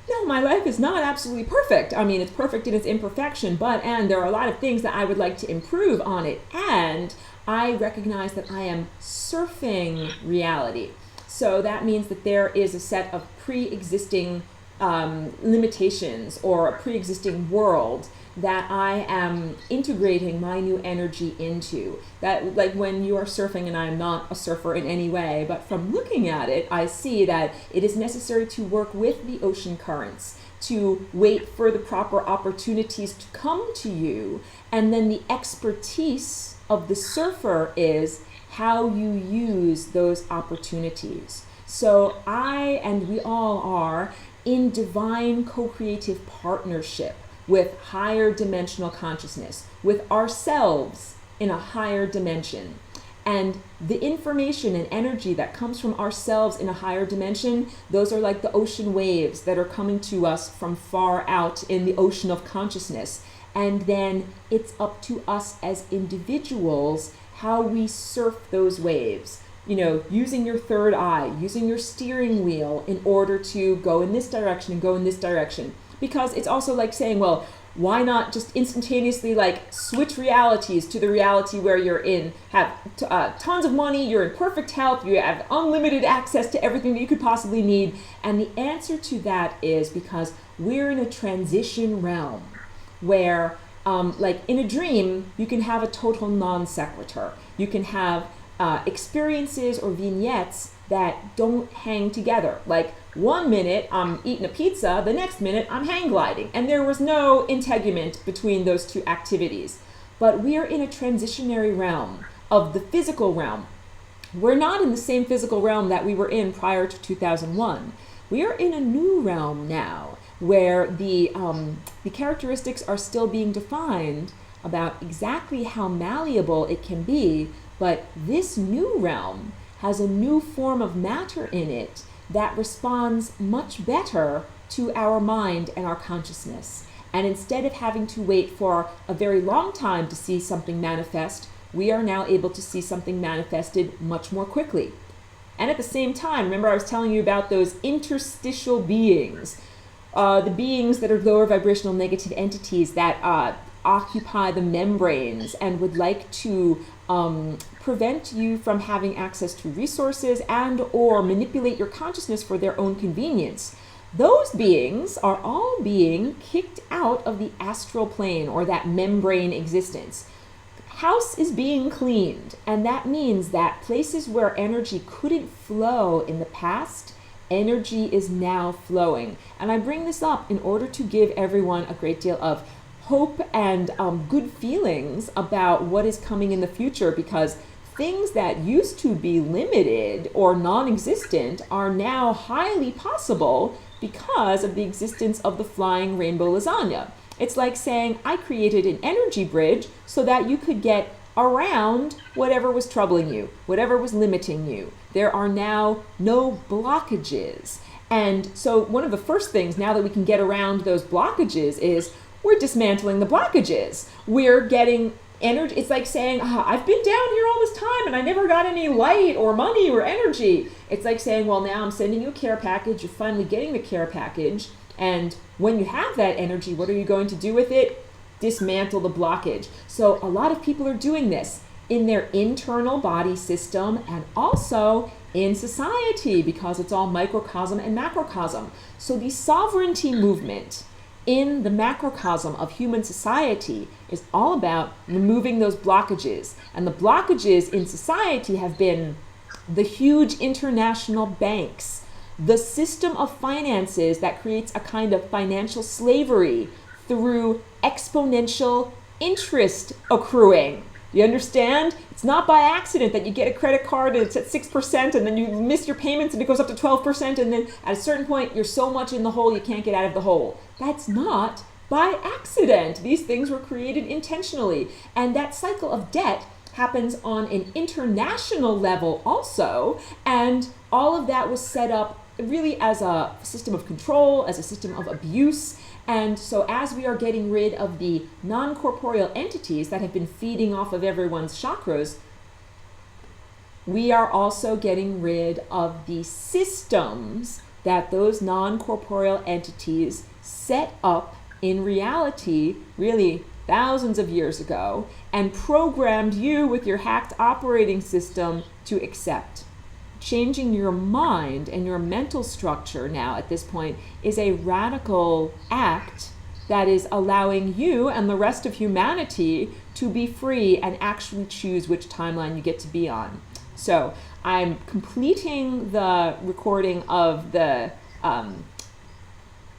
No, my life is not absolutely perfect. I mean, it's perfect in its imperfection, and there are a lot of things that I would like to improve on it. And I recognize that I am surfing reality. So that means that there is a set of pre-existing limitations or a pre-existing world that I am integrating my new energy into. That, like when you are surfing, and I am not a surfer in any way, but from looking at it, I see that it is necessary to work with the ocean currents, to wait for the proper opportunities to come to you, and then the expertise of the surfer is how you use those opportunities. So I, and we all are, in divine co-creative partnership with higher dimensional consciousness, with ourselves in a higher dimension. And the information and energy that comes from ourselves in a higher dimension, those are like the ocean waves that are coming to us from far out in the ocean of consciousness. And then it's up to us as individuals how we surf those waves. You know, using your third eye, using your steering wheel in order to go in this direction and go in this direction. Because it's also like saying, well, why not just instantaneously like switch realities to the reality where you're in, have tons of money, you're in perfect health, you have unlimited access to everything that you could possibly need. And the answer to that is because we're in a transition realm where, like in a dream, you can have a total non sequitur. You can have experiences or vignettes that don't hang together. Like 1 minute I'm eating a pizza, the next minute I'm hang gliding. And there was no integument between those two activities. But we are in a transitionary realm of the physical realm. We're not in the same physical realm that we were in prior to 2001. We are in a new realm now where the characteristics are still being defined about exactly how malleable it can be, but this new realm has a new form of matter in it that responds much better to our mind and our consciousness. And instead of having to wait for a very long time to see something manifest, we are now able to see something manifested much more quickly. And at the same time, remember I was telling you about those interstitial beings, the beings that are lower vibrational negative entities that occupy the membranes and would like to prevent you from having access to resources and or manipulate your consciousness for their own convenience. Those beings are all being kicked out of the astral plane or that membrane existence. House is being cleaned, and that means that places where energy couldn't flow in the past, energy is now flowing. And I bring this up in order to give everyone a great deal of hope and good feelings about what is coming in the future, because things that used to be limited or non-existent are now highly possible because of the existence of the flying rainbow lasagna. It's like saying, I created an energy bridge so that you could get around whatever was troubling you, whatever was limiting you. There are now no blockages. And so one of the first things, now that we can get around those blockages, is we're dismantling the blockages. We're getting energy. It's like saying, I've been down here all this time and I never got any light or money or energy. It's like saying, well, now I'm sending you a care package. You're finally getting the care package. And when you have that energy, what are you going to do with it? Dismantle the blockage. So a lot of people are doing this in their internal body system and also in society, because it's all microcosm and macrocosm. So the sovereignty movement in the macrocosm of human society is all about removing those blockages. And the blockages in society have been the huge international banks, the system of finances that creates a kind of financial slavery through exponential interest accruing. You understand? It's not by accident that you get a credit card and it's at 6% and then you miss your payments and it goes up to 12% and then at a certain point you're so much in the hole you can't get out of the hole. That's not by accident. These things were created intentionally. And that cycle of debt happens on an international level also, and all of that was set up really as a system of control, as a system of abuse. And so as we are getting rid of the non-corporeal entities that have been feeding off of everyone's chakras, we are also getting rid of the systems that those non-corporeal entities set up in reality, really thousands of years ago, and programmed you with your hacked operating system to accept. Changing your mind and your mental structure now at this point is a radical act that is allowing you and the rest of humanity to be free and actually choose which timeline you get to be on. So I'm completing the recording of the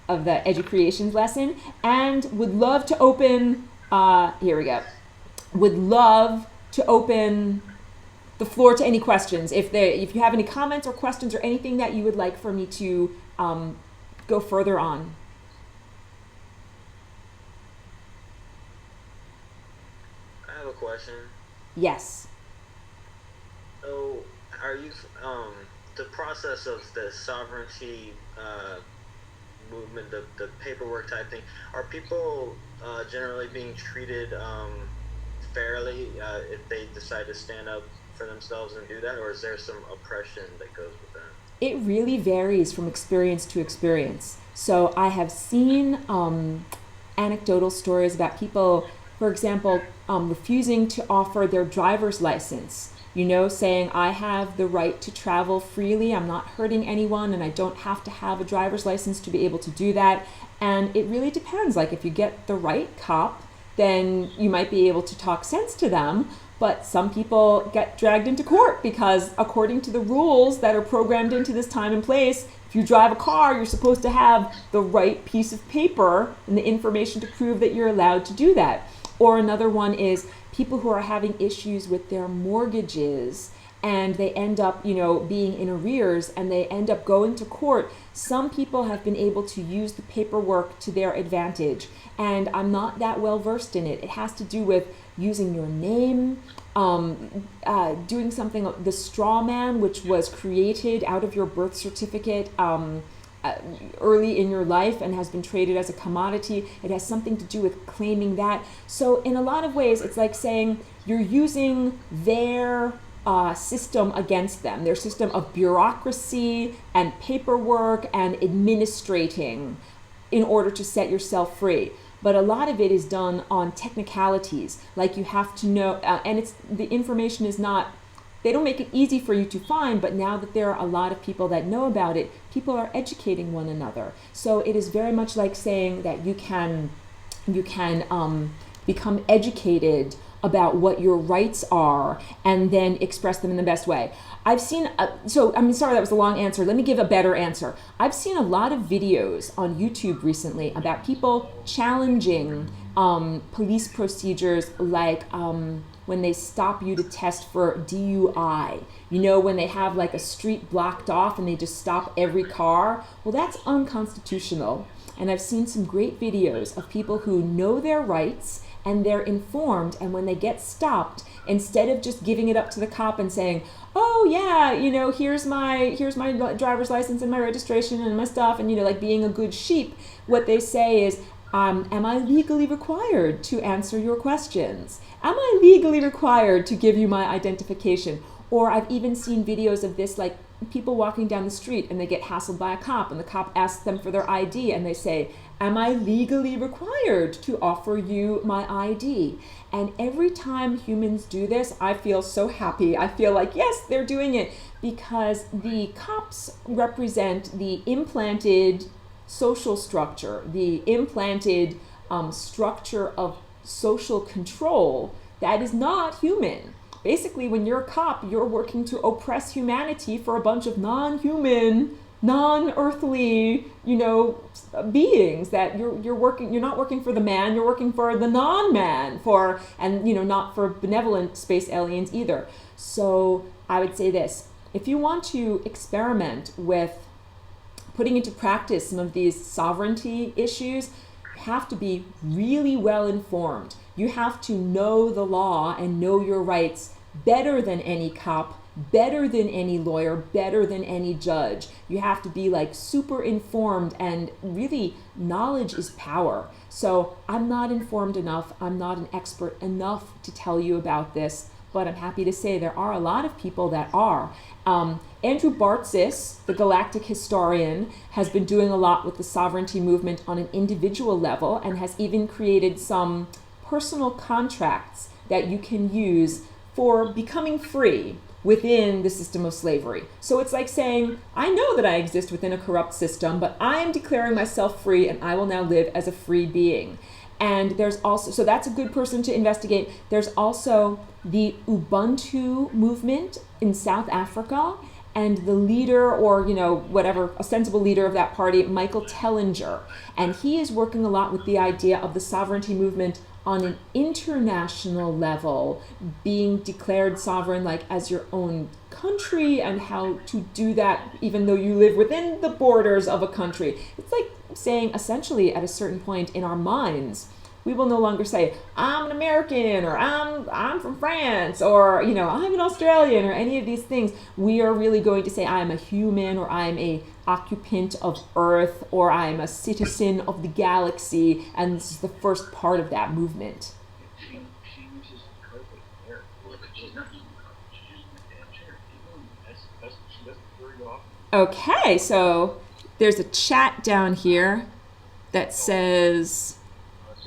Educreations lesson and would love to open, here we go, would love to open the floor to any questions. If you have any comments or questions or anything that you would like for me to go further on. I have a question. Yes. So, are you the process of the sovereignty movement, the paperwork type thing? Are people generally being treated fairly if they decide to stand up for themselves and do that, or is there some oppression that goes with that? It really varies from experience to experience. So I have seen anecdotal stories about people, for example, refusing to offer their driver's license. You know, saying, I have the right to travel freely, I'm not hurting anyone, and I don't have to have a driver's license to be able to do that. And it really depends. Like, if you get the right cop, then you might be able to talk sense to them. But some people get dragged into court because according to the rules that are programmed into this time and place, if you drive a car, you're supposed to have the right piece of paper and the information to prove that you're allowed to do that. Or another one is people who are having issues with their mortgages and they end up, being in arrears and they end up going to court. Some people have been able to use the paperwork to their advantage, and I'm not that well versed in it. It has to do with using your name, doing something, the straw man, which was created out of your birth certificate early in your life and has been traded as a commodity. It has something to do with claiming that. So in a lot of ways, it's like saying you're using their system against them, their system of bureaucracy and paperwork and administrating in order to set yourself free. But a lot of it is done on technicalities, like you have to know, and the information is not, they don't make it easy for you to find, but now that there are a lot of people that know about it, people are educating one another. So it is very much like saying that you can become educated about what your rights are and then express them in the best way. I've seen, sorry, that was a long answer. Let me give a better answer. I've seen a lot of videos on YouTube recently about people challenging police procedures, like when they stop you to test for DUI. When they have like a street blocked off and they just stop every car. Well, that's unconstitutional. And I've seen some great videos of people who know their rights and they're informed, and when they get stopped, instead of just giving it up to the cop and saying, oh yeah, here's my driver's license and my registration and my stuff, and like being a good sheep, what they say is, am I legally required to answer your questions? Am I legally required to give you my identification? Or I've even seen videos of this, like people walking down the street and they get hassled by a cop and the cop asks them for their ID and they say, am I legally required to offer you my ID? And every time humans do this, I feel so happy. I feel like, yes, they're doing it, because the cops represent the implanted social structure, the implanted structure of social control that is not human. Basically, when you're a cop, you're working to oppress humanity for a bunch of non-human non-earthly, beings, that you're not working for the man, you're working for the non-man, and not for benevolent space aliens either. So I would say this: if you want to experiment with putting into practice some of these sovereignty issues, you have to be really well informed. You have to know the law and know your rights better than any cop, better than any lawyer, better than any judge. You have to be like super informed, and really, knowledge is power. So I'm not informed enough, I'm not an expert enough to tell you about this, but I'm happy to say there are a lot of people that are. Andrew Bartzis, the galactic historian, has been doing a lot with the sovereignty movement on an individual level, and has even created some personal contracts that you can use for becoming free within the system of slavery. So it's like saying, I know that I exist within a corrupt system, but I am declaring myself free, and I will now live as a free being. And there's also, so that's a good person to investigate. There's also the Ubuntu movement in South Africa, and the leader, or whatever, a sensible leader of that party, Michael Tellinger. And he is working a lot with the idea of the sovereignty movement on an international level, being declared sovereign like as your own country, and how to do that even though you live within the borders of a country. It's like saying, essentially, at a certain point in our minds, we will no longer say, I'm an American, or I'm from France, or I'm an Australian, or any of these things. We are really going to say, I'm a human, or I'm a occupant of Earth, or I'm a citizen of the galaxy. And this is the first part of that movement. She uses incredibly hair. Look, she's not using carpet, she's using the damn chair. She doesn't very often. Okay, so there's a chat down here that says,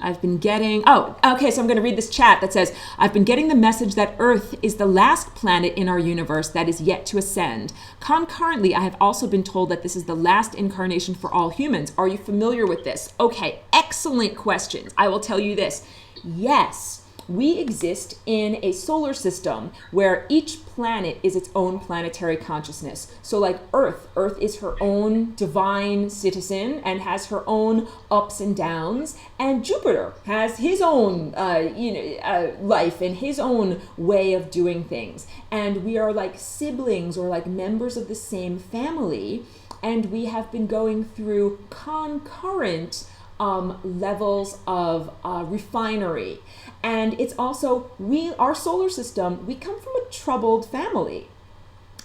I've been getting, so I'm going to read this chat that says, I've been getting the message that Earth is the last planet in our universe that is yet to ascend. Concurrently, I have also been told that this is the last incarnation for all humans. Are you familiar with this? Okay, excellent questions. I will tell you this. Yes, we exist in a solar system where each planet is its own planetary consciousness. So like Earth is her own divine citizen and has her own ups and downs, and Jupiter has his own life and his own way of doing things. And we are like siblings, or like members of the same family, and we have been going through concurrent levels of refinery. And it's also, our solar system, we come from a troubled family.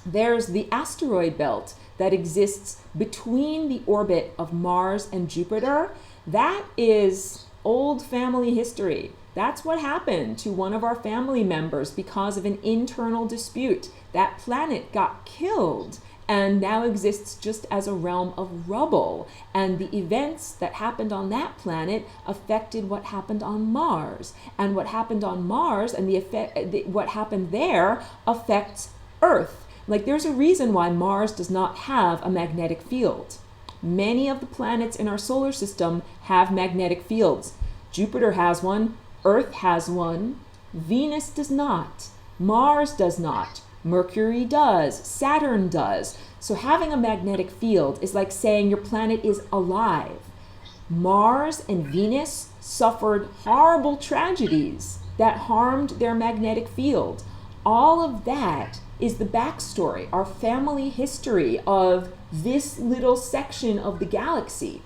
There's the asteroid belt that exists between the orbit of Mars and Jupiter. That is old family history. That's what happened to one of our family members because of an internal dispute. That planet got killed and now exists just as a realm of rubble. And the events that happened on that planet affected what happened on Mars. And what happened on Mars and what happened there affects Earth. Like, there's a reason why Mars does not have a magnetic field. Many of the planets in our solar system have magnetic fields. Jupiter has one, Earth has one, Venus does not, Mars does not, Mercury does, Saturn does. So having a magnetic field is like saying your planet is alive. Mars and Venus suffered horrible tragedies that harmed their magnetic field. All of that is the backstory, our family history of this little section of the galaxy.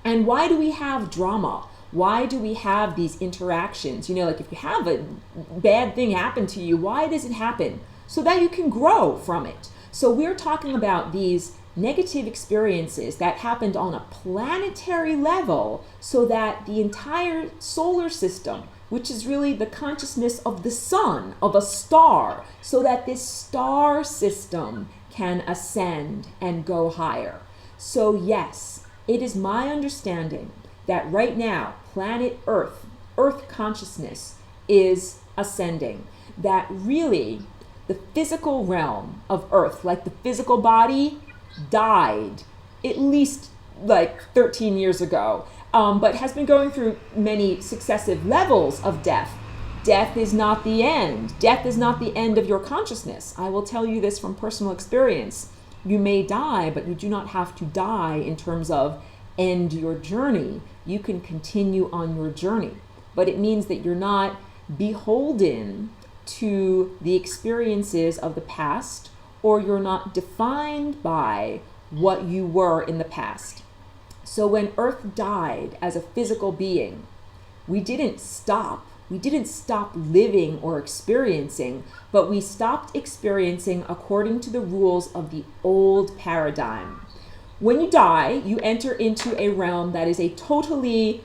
And why do we have drama? Why do we have these interactions? Like if you have a bad thing happen to you, why does it happen? So that you can grow from it. So we're talking about these negative experiences that happened on a planetary level, so that the entire solar system, which is really the consciousness of the sun, of a star, so that this star system can ascend and go higher. So yes, it is my understanding that right now, planet Earth consciousness is ascending. That really, the physical realm of Earth, like the physical body, died at least like 13 years ago, but has been going through many successive levels of death. Death is not the end. Death is not the end of your consciousness. I will tell you this from personal experience. You may die, but you do not have to die in terms of end your journey. You can continue on your journey. But it means that you're not beholden to the experiences of the past, or you're not defined by what you were in the past. So when Earth died as a physical being, we didn't stop. We didn't stop living or experiencing, but we stopped experiencing according to the rules of the old paradigm. When you die, you enter into a realm that is a totally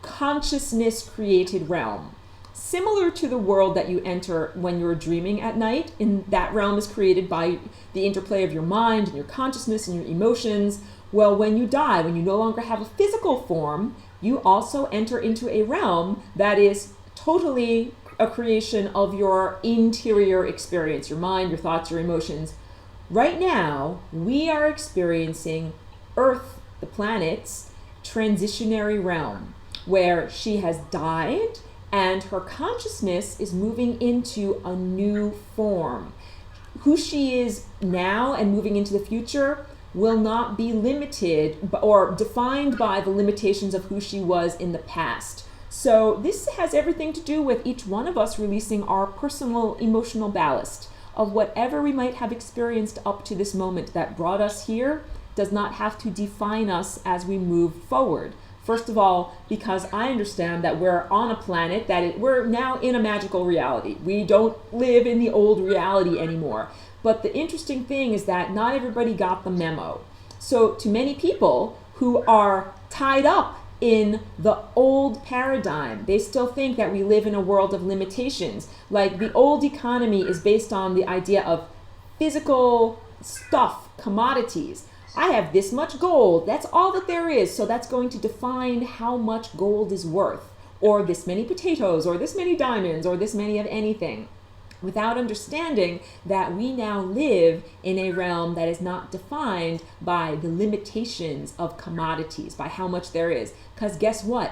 consciousness-created realm. Similar to the world that you enter when you're dreaming at night, and that realm is created by the interplay of your mind and your consciousness and your emotions. Well, when you die, when you no longer have a physical form, you also enter into a realm that is totally a creation of your interior experience, your mind, your thoughts, your emotions. Right now, we are experiencing Earth, the planet's transitionary realm, where she has died and her consciousness is moving into a new form. Who she is now and moving into the future will not be limited or defined by the limitations of who she was in the past. So this has everything to do with each one of us releasing our personal emotional ballast of whatever we might have experienced up to this moment that brought us here. Does not have to define us as we move forward. First of all, because I understand that we're on a planet we're now in a magical reality. We don't live in the old reality anymore. But the interesting thing is that not everybody got the memo. So to many people who are tied up in the old paradigm, they still think that we live in a world of limitations. Like the old economy is based on the idea of physical stuff, commodities. I have this much gold. That's all that there is. So that's going to define how much gold is worth, or this many potatoes, or this many diamonds, or this many of anything, without understanding that we now live in a realm that is not defined by the limitations of commodities, by how much there is. Because guess what?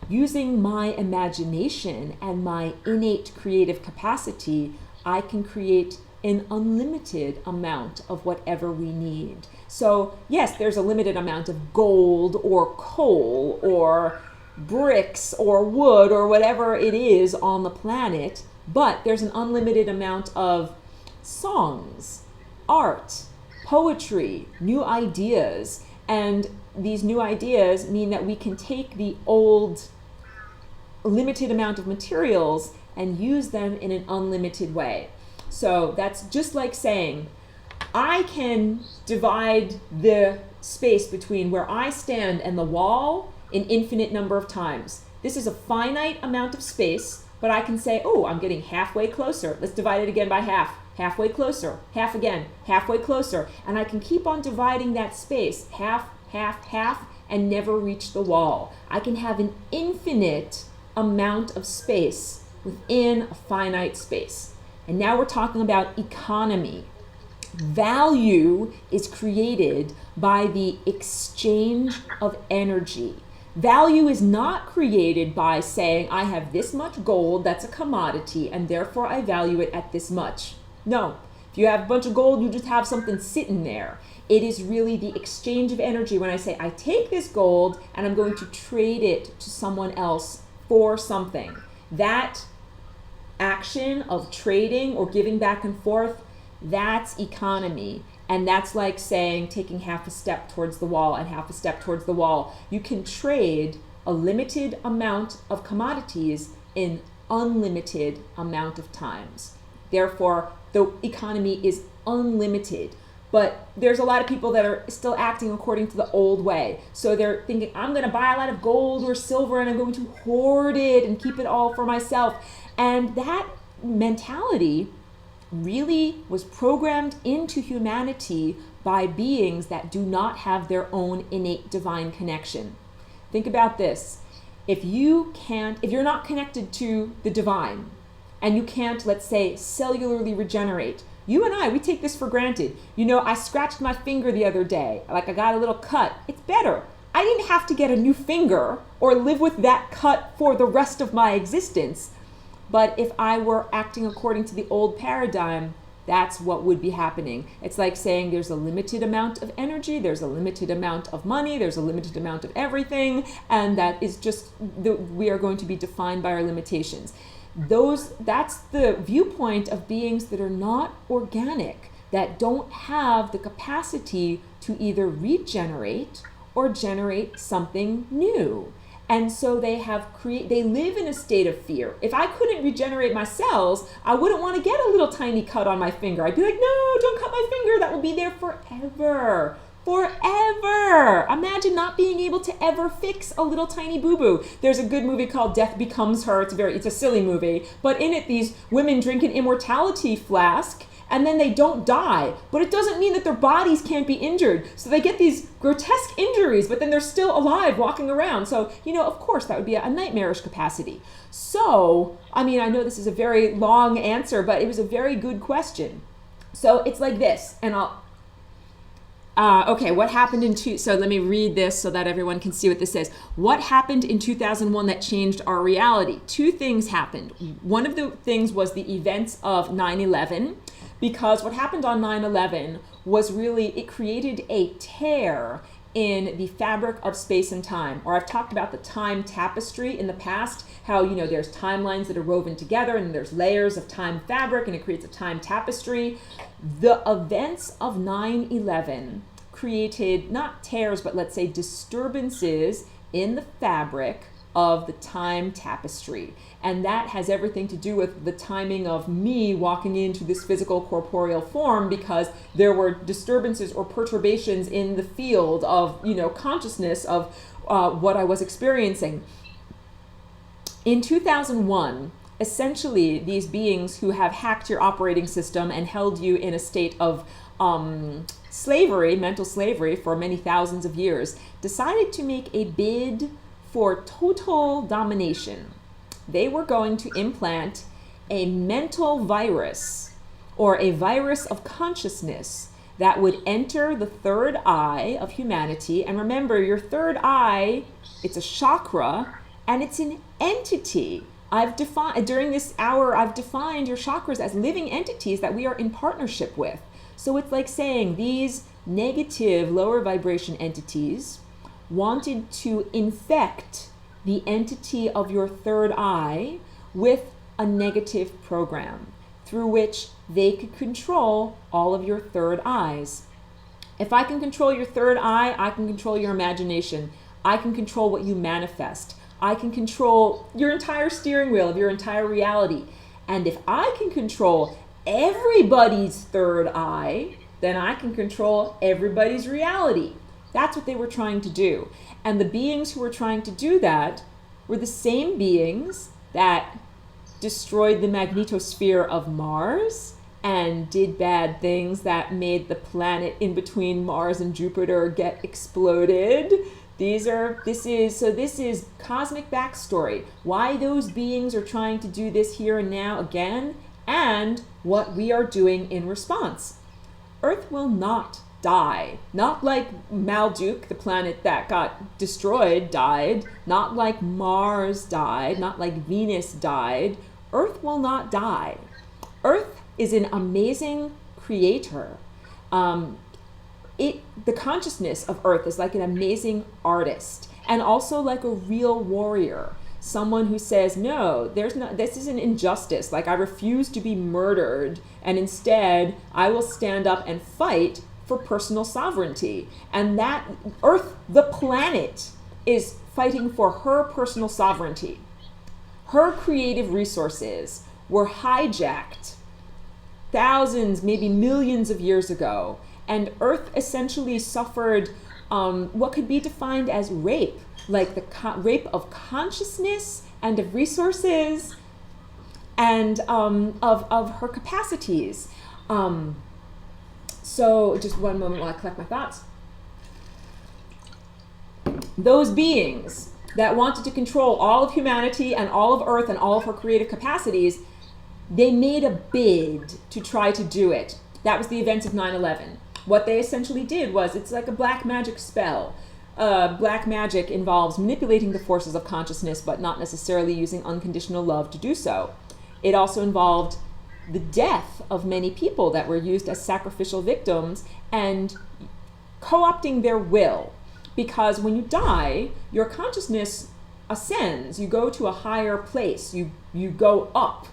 Using my imagination and my innate creative capacity, I can create an unlimited amount of whatever we need. So yes, there's a limited amount of gold or coal or bricks or wood or whatever it is on the planet, but there's an unlimited amount of songs, art, poetry, new ideas. And these new ideas mean that we can take the old limited amount of materials and use them in an unlimited way. So that's just like saying, I can divide the space between where I stand and the wall an infinite number of times. This is a finite amount of space, but I can say, oh, I'm getting halfway closer. Let's divide it again by half. Halfway closer. Half again. Halfway closer. And I can keep on dividing that space, half, half, half, and never reach the wall. I can have an infinite amount of space within a finite space. And now we're talking about economy. Value is created by the exchange of energy. Value is not created by saying, I have this much gold, that's a commodity, and therefore I value it at this much. No. If you have a bunch of gold, you just have something sitting there. It is really the exchange of energy. When I say, I take this gold and I'm going to trade it to someone else for something. That action of trading or giving back and forth, that's economy. And that's like saying taking half a step towards the wall and half a step towards the wall. You can trade a limited amount of commodities in unlimited amount of times. Therefore, the economy is unlimited. But there's a lot of people that are still acting according to the old way. So they're thinking, I'm going to buy a lot of gold or silver and I'm going to hoard it and keep it all for myself. And that mentality really was programmed into humanity by beings that do not have their own innate divine connection. Think about this. If you're not connected to the divine and you can't, let's say, cellularly regenerate, you and I, we take this for granted. I scratched my finger the other day, like I got a little cut. It's better. I didn't have to get a new finger or live with that cut for the rest of my existence. But if I were acting according to the old paradigm, that's what would be happening. It's like saying there's a limited amount of energy, there's a limited amount of money, there's a limited amount of everything, and that is just, we are going to be defined by our limitations. That's the viewpoint of beings that are not organic, that don't have the capacity to either regenerate or generate something new. And so they live in a state of fear. If I couldn't regenerate my cells, I wouldn't want to get a little tiny cut on my finger. I'd be like, no, don't cut my finger. That will be there forever. Forever. Imagine not being able to ever fix a little tiny boo-boo. There's a good movie called Death Becomes Her. It's a silly movie. But in it, these women drink an immortality flask and then they don't die. But it doesn't mean that their bodies can't be injured. So they get these grotesque injuries, but then they're still alive walking around. So, of course, that would be a nightmarish capacity. So, I know this is a very long answer, but it was a very good question. So it's like this, and okay, what happened so let me read this so that everyone can see what this says. What happened in 2001 that changed our reality? Two things happened. One of the things was the events of 9/11, because what happened on 9/11 was really, it created a tear in the fabric of space and time. Or I've talked about the time tapestry in the past, how, there's timelines that are woven together and there's layers of time fabric and it creates a time tapestry. The events of 9/11 created not tears, but let's say disturbances in the fabric of the time tapestry. And that has everything to do with the timing of me walking into this physical corporeal form, because there were disturbances or perturbations in the field of, consciousness of what I was experiencing. In 2001, essentially, these beings who have hacked your operating system and held you in a state of slavery, mental slavery, for many thousands of years, decided to make a bid for total domination. They were going to implant a mental virus, or a virus of consciousness, that would enter the third eye of humanity. And remember, your third eye, it's a chakra, and it's an entity. During this hour, I've defined your chakras as living entities that we are in partnership with. So it's like saying these negative lower vibration entities wanted to infect the entity of your third eye with a negative program through which they could control all of your third eyes. If I can control your third eye, I can control your imagination. I can control what you manifest. I can control your entire steering wheel of your entire reality. And if I can control everybody's third eye, then I can control everybody's reality. That's what they were trying to do. And the beings who were trying to do that were the same beings that destroyed the magnetosphere of Mars and did bad things that made the planet in between Mars and Jupiter get exploded. This is cosmic backstory. Why those beings are trying to do this here and now again, and what we are doing in response. Earth will not die. Not like Malduk, the planet that got destroyed, died. Not like Mars died. Not like Venus died. Earth will not die. Earth is an amazing creator. The consciousness of Earth is like an amazing artist, and also like a real warrior. Someone who says, no, this is an injustice. Like, I refuse to be murdered, and instead I will stand up and fight for personal sovereignty. And that Earth, the planet, is fighting for her personal sovereignty. Her creative resources were hijacked thousands, maybe millions of years ago. And Earth essentially suffered what could be defined as rape, like the rape of consciousness and of resources and of her capacities. So just one moment while I collect my thoughts. Those beings that wanted to control all of humanity and all of Earth and all of her creative capacities, they made a bid to try to do it. That was the events of 9/11. What they essentially did was, it's like a black magic spell. Black magic involves manipulating the forces of consciousness, but not necessarily using unconditional love to do so. It also involved the death of many people that were used as sacrificial victims and co-opting their will. Because when you die, your consciousness ascends. You go to a higher place. You go up.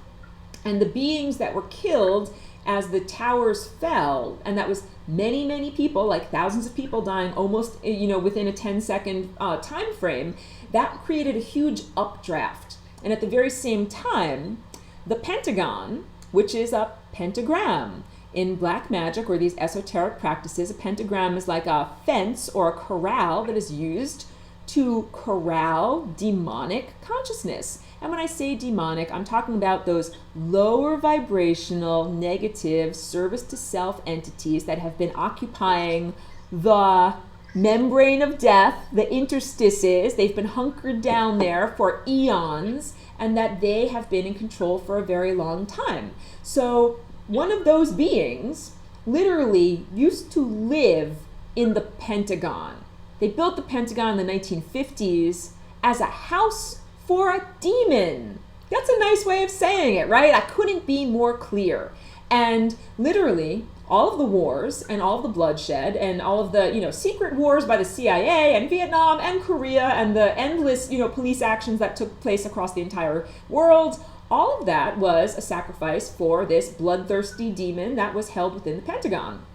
And the beings that were killed as the towers fell, and that was many, many people, like thousands of people dying almost, within a 10-second time frame, that created a huge updraft. And at the very same time, the pentagon, which is a pentagram in black magic or these esoteric practices, a pentagram is like a fence or a corral that is used to corral demonic consciousness. And when I say demonic, I'm talking about those lower vibrational, negative, service to self entities that have been occupying the membrane of death, the interstices. They've been hunkered down there for eons, and that they have been in control for a very long time. So one of those beings literally used to live in the Pentagon. They built the Pentagon in the 1950s as a house for a demon. That's a nice way of saying it, right? I couldn't be more clear. And literally, all of the wars and all of the bloodshed and all of the, secret wars by the CIA and Vietnam and Korea and the endless, police actions that took place across the entire world, all of that was a sacrifice for this bloodthirsty demon that was held within the Pentagon.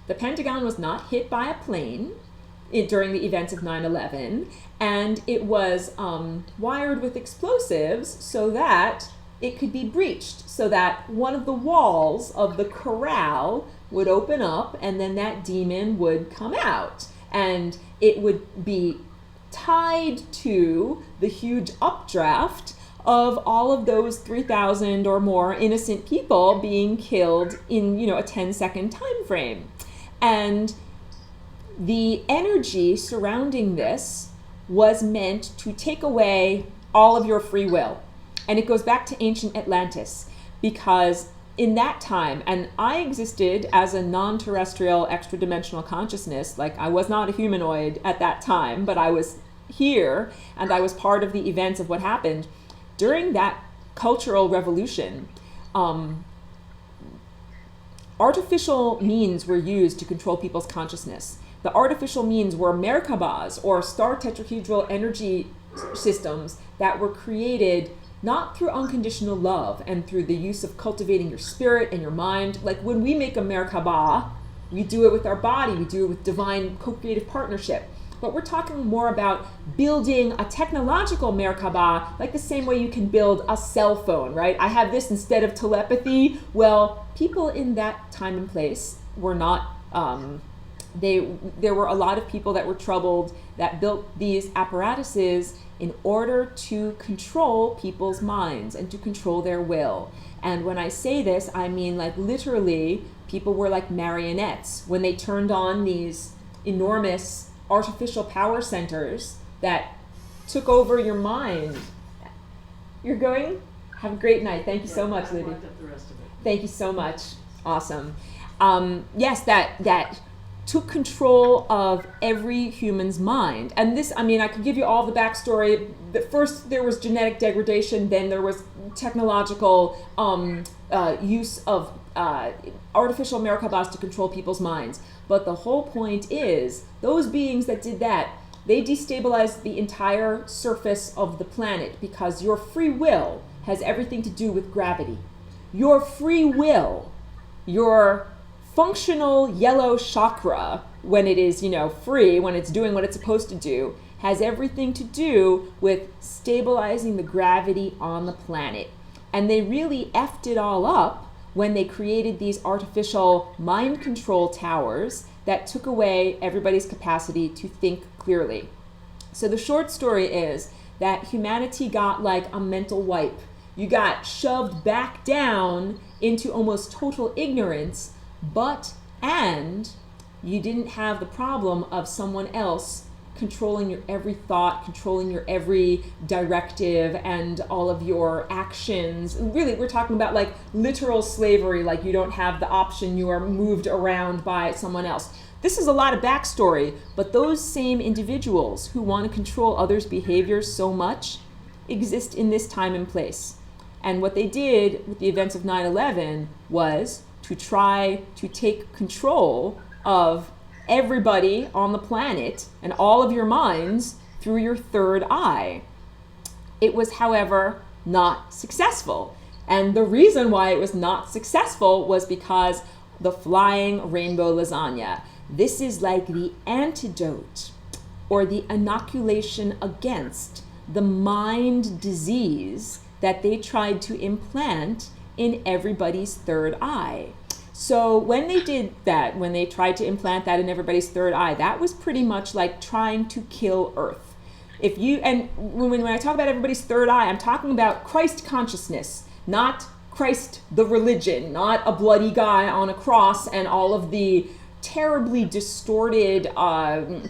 The Pentagon was not hit by a plane during the events of 9/11, and it was wired with explosives so that it could be breached, so that one of the walls of the corral would open up and then that demon would come out. And it would be tied to the huge updraft of all of those 3,000 or more innocent people being killed in, a 10-second time frame. And the energy surrounding this was meant to take away all of your free will. And it goes back to ancient Atlantis, because in that time, and I existed as a non-terrestrial extra-dimensional consciousness, like I was not a humanoid at that time, but I was here and I was part of the events of what happened. During that cultural revolution, artificial means were used to control people's consciousness. The artificial means were Merkabahs or star tetrahedral energy systems that were created not through unconditional love and through the use of cultivating your spirit and your mind. Like when we make a Merkabah, we do it with our body, we do it with divine co-creative partnership. But we're talking more about building a technological Merkabah, like the same way you can build a cell phone, right? I have this instead of telepathy. Well, people in that time and place were not, there were a lot of people that were troubled that built these apparatuses in order to control people's minds and to control their will. And when I say this, I mean like literally people were like marionettes when they turned on these enormous artificial power centers that took over your mind. You're going? Have a great night. Thank you so much, Libby. Thank you so much. Awesome. Yes, that took control of every human's mind. And this, I could give you all the backstory. First, there was genetic degradation, then there was technological use of artificial Merkabahs to control people's minds. But the whole point is, those beings that did that, they destabilized the entire surface of the planet because your free will has everything to do with gravity. Your free will, your functional yellow chakra, when it is, free, when it's doing what it's supposed to do, has everything to do with stabilizing the gravity on the planet. And they really effed it all up when they created these artificial mind control towers that took away everybody's capacity to think clearly. So the short story is that humanity got like a mental wipe. You got shoved back down into almost total ignorance, and you didn't have the problem of someone else controlling your every thought, controlling your every directive and all of your actions. Really, we're talking about like literal slavery, like you don't have the option, you are moved around by someone else. This is a lot of backstory, but those same individuals who want to control others' behaviors so much exist in this time and place. And what they did with the events of 9/11 was to try to take control of everybody on the planet and all of your minds through your third eye. It was, however, not successful. And the reason why it was not successful was because the flying rainbow lasagna. This is like the antidote or the inoculation against the mind disease that they tried to implant in everybody's third eye. So when they did that, when they tried to implant that in everybody's third eye, that was pretty much like trying to kill Earth. If you, and when I talk about everybody's third eye, I'm talking about Christ consciousness, not Christ the religion, not a bloody guy on a cross and all of the terribly distorted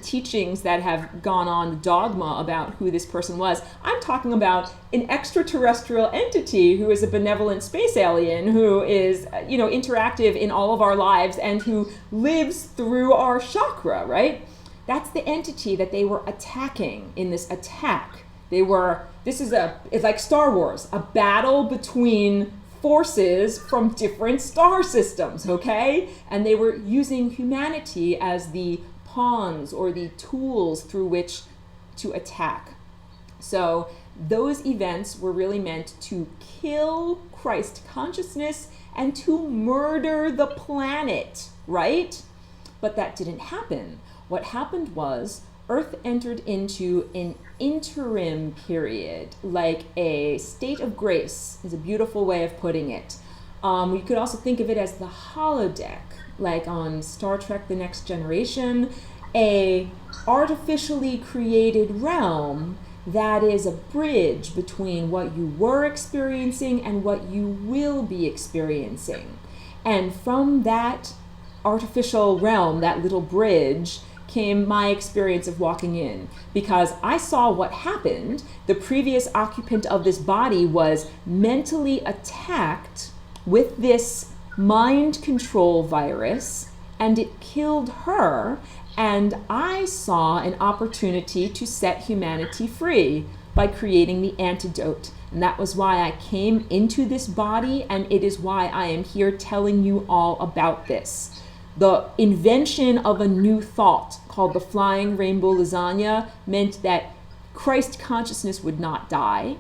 teachings that have gone on, dogma about who this person was. I'm talking about an extraterrestrial entity who is a benevolent space alien who is, interactive in all of our lives and who lives through our chakra, right? That's the entity that they were attacking in this attack. It's like Star Wars, a battle between forces from different star systems, okay? And they were using humanity as the pawns or the tools through which to attack. So those events were really meant to kill Christ consciousness and to murder the planet, right? But that didn't happen. What happened was Earth entered into an interim period, like a state of grace is a beautiful way of putting it. You could also think of it as the holodeck, like on Star Trek The Next Generation, a artificially created realm that is a bridge between what you were experiencing and what you will be experiencing. And from that artificial realm, that little bridge, came my experience of walking in, because I saw what happened. The previous occupant of this body was mentally attacked with this mind control virus, and it killed her, and I saw an opportunity to set humanity free by creating the antidote. And that was why I came into this body, and it is why I am here telling you all about this. The invention of a new thought called the flying rainbow lasagna meant that Christ consciousness would not die,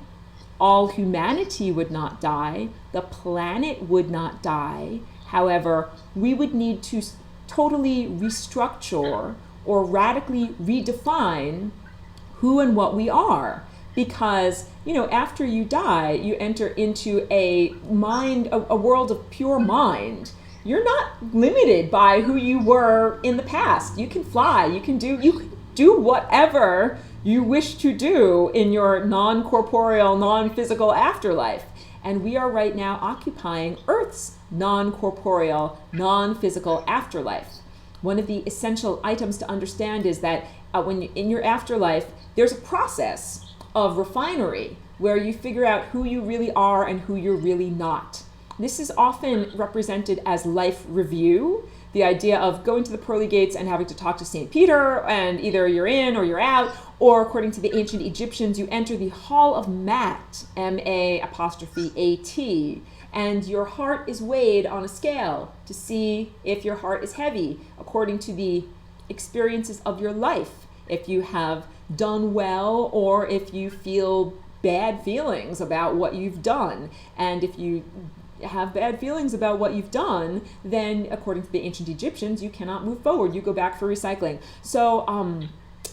all humanity would not die, the planet would not die. However, we would need to totally restructure or radically redefine who and what we are. Because, after you die, you enter into a world of pure mind. You're not limited by who you were in the past. You can fly, you can do whatever you wish to do in your non-corporeal, non-physical afterlife. And we are right now occupying Earth's non-corporeal, non-physical afterlife. One of the essential items to understand is that in your afterlife, there's a process of refinery where you figure out who you really are and who you're really not. This is often represented as life review, the idea of going to the pearly gates and having to talk to St. Peter, and either you're in or you're out, or according to the ancient Egyptians, you enter the Hall of Mat, M-A'-A-T, and your heart is weighed on a scale to see if your heart is heavy, according to the experiences of your life, if you have done well or if you feel bad feelings about what you've done. And if you have bad feelings about what you've done, then according to the ancient Egyptians, you cannot move forward. You go back for recycling. So,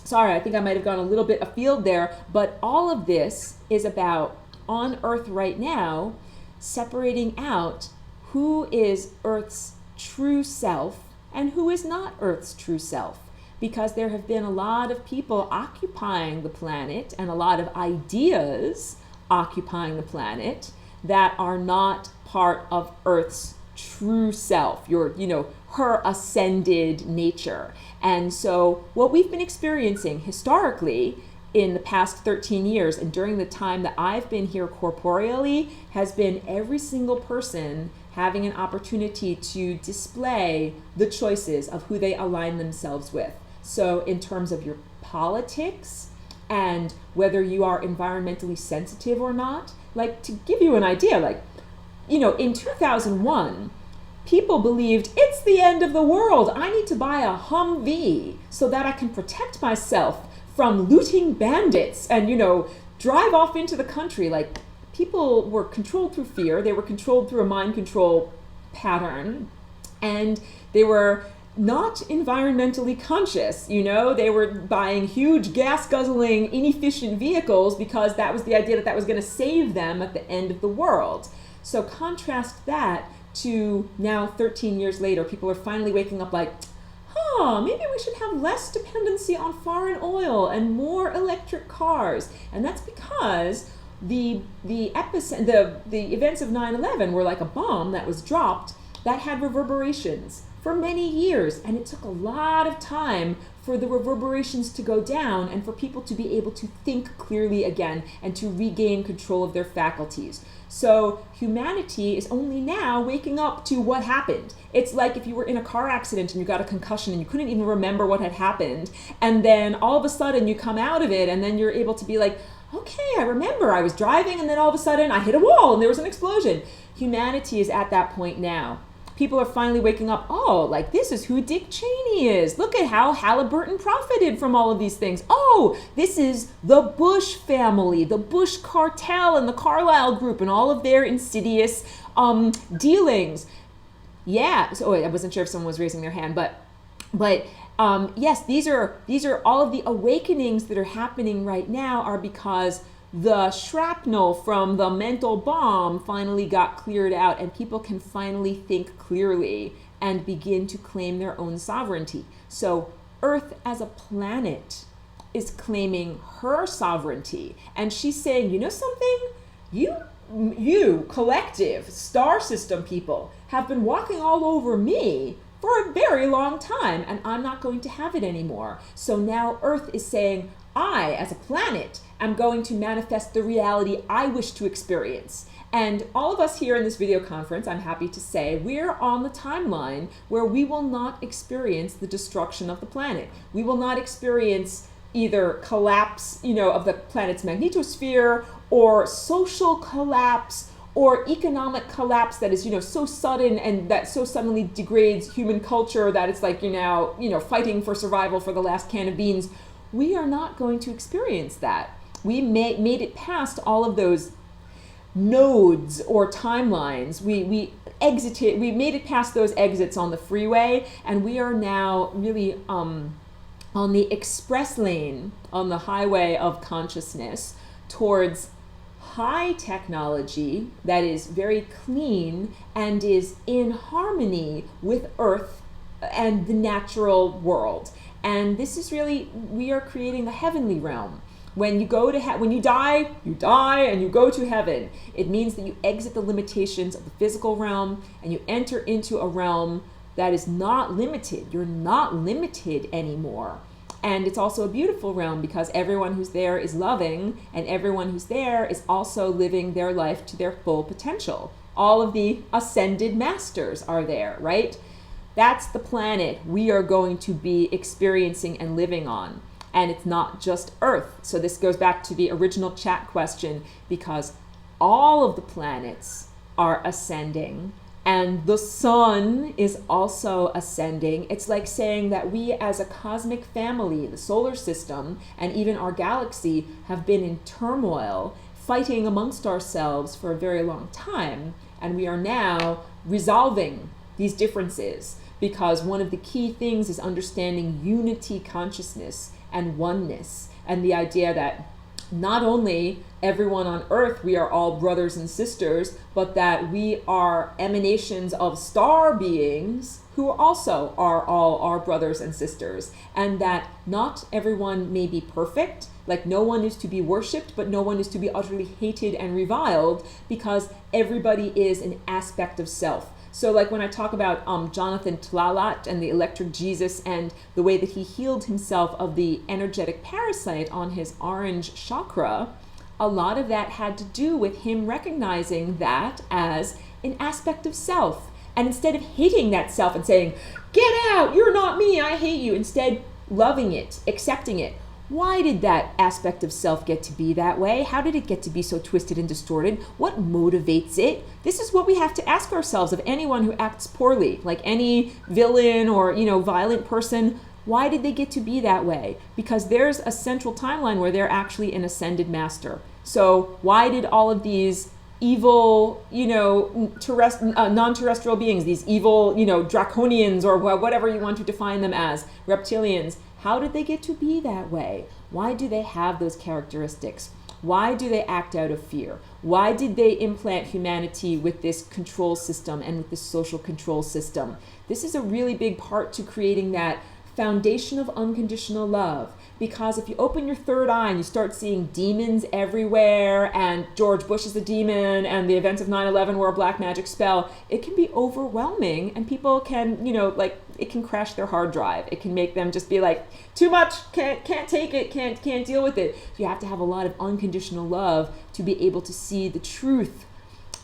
sorry, I think I might have gone a little bit afield there, but all of this is about, on Earth right now, separating out who is Earth's true self and who is not Earth's true self. Because there have been a lot of people occupying the planet and a lot of ideas occupying the planet that are not part of Earth's true self, her ascended nature. And so what we've been experiencing historically in the past 13 years and during the time that I've been here corporeally has been every single person having an opportunity to display the choices of who they align themselves with. So in terms of your politics, and whether you are environmentally sensitive or not. Like, to give you an idea, like, in 2001, people believed it's the end of the world. I need to buy a Humvee so that I can protect myself from looting bandits and, drive off into the country. Like, people were controlled through fear. They were controlled through a mind control pattern, and they were not environmentally conscious. They were buying huge gas guzzling inefficient vehicles because that was the idea that was going to save them at the end of the world. So contrast that to now 13 years later, people are finally waking up like, maybe we should have less dependency on foreign oil and more electric cars. And that's because the events of 9/11 were like a bomb that was dropped that had reverberations for many years, and it took a lot of time for the reverberations to go down and for people to be able to think clearly again and to regain control of their faculties. So humanity is only now waking up to what happened. It's like if you were in a car accident and you got a concussion and you couldn't even remember what had happened, and then all of a sudden you come out of it and then you're able to be like, okay, I remember I was driving and then all of a sudden I hit a wall and there was an explosion. Humanity is at that point now. People are finally waking up, like, this is who Dick Cheney is. Look at how Halliburton profited from all of these things. This is the Bush family, the Bush cartel and the Carlyle group and all of their insidious dealings. Yeah, so I wasn't sure if someone was raising their hand, but yes, these are all of the awakenings that are happening right now are because the shrapnel from the mental bomb finally got cleared out and people can finally think clearly and begin to claim their own sovereignty. So Earth as a planet is claiming her sovereignty, and she's saying, something? You collective star system people have been walking all over me for a very long time, and I'm not going to have it anymore. So now Earth is saying, I, as a planet, am going to manifest the reality I wish to experience. And all of us here in this video conference, I'm happy to say, we're on the timeline where we will not experience the destruction of the planet. We will not experience either collapse, of the planet's magnetosphere, or social collapse, or economic collapse that is, so sudden and that so suddenly degrades human culture that it's like you're now, fighting for survival for the last can of beans. We are not going to experience that. We made it past all of those nodes or timelines. We made it past those exits on the freeway, and we are now really on the express lane on the highway of consciousness towards high technology that is very clean and is in harmony with Earth and the natural world. And this is really, we are creating the heavenly realm. When you go to when you die and you go to heaven. It means that you exit the limitations of the physical realm and you enter into a realm that is not limited. You're not limited anymore. And it's also a beautiful realm because everyone who's there is loving, and everyone who's there is also living their life to their full potential. All of the ascended masters are there, right? That's the planet we are going to be experiencing and living on. And it's not just Earth. So this goes back to the original chat question, because all of the planets are ascending and the sun is also ascending. It's like saying that we as a cosmic family, the solar system, and even our galaxy have been in turmoil, fighting amongst ourselves for a very long time. And we are now resolving these differences, because one of the key things is understanding unity consciousness and oneness, and the idea that not only everyone on Earth, we are all brothers and sisters, but that we are emanations of star beings who also are all our brothers and sisters, and that not everyone may be perfect, like no one is to be worshipped, but no one is to be utterly hated and reviled, because everybody is an aspect of self. So like when I talk about Jonathan Tlalat and the electric Jesus and the way that he healed himself of the energetic parasite on his orange chakra, a lot of that had to do with him recognizing that as an aspect of self. And instead of hating that self and saying, get out, you're not me, I hate you, instead loving it, accepting it. Why did that aspect of self get to be that way? How did it get to be so twisted and distorted? What motivates it? This is what we have to ask ourselves of anyone who acts poorly, like any villain or, violent person. Why did they get to be that way? Because there's a central timeline where they're actually an ascended master. So why did all of these evil, non-terrestrial beings, these evil, draconians or whatever you want to define them as, reptilians, how did they get to be that way? Why do they have those characteristics? Why do they act out of fear? Why did they implant humanity with this control system and with this social control system? This is a really big part to creating that foundation of unconditional love. Because if you open your third eye and you start seeing demons everywhere, and George Bush is a demon, and the events of 9/11 were a black magic spell, it can be overwhelming, and people can, it can crash their hard drive. It can make them just be like, too much, can't take it, can't deal with it. You have to have a lot of unconditional love to be able to see the truth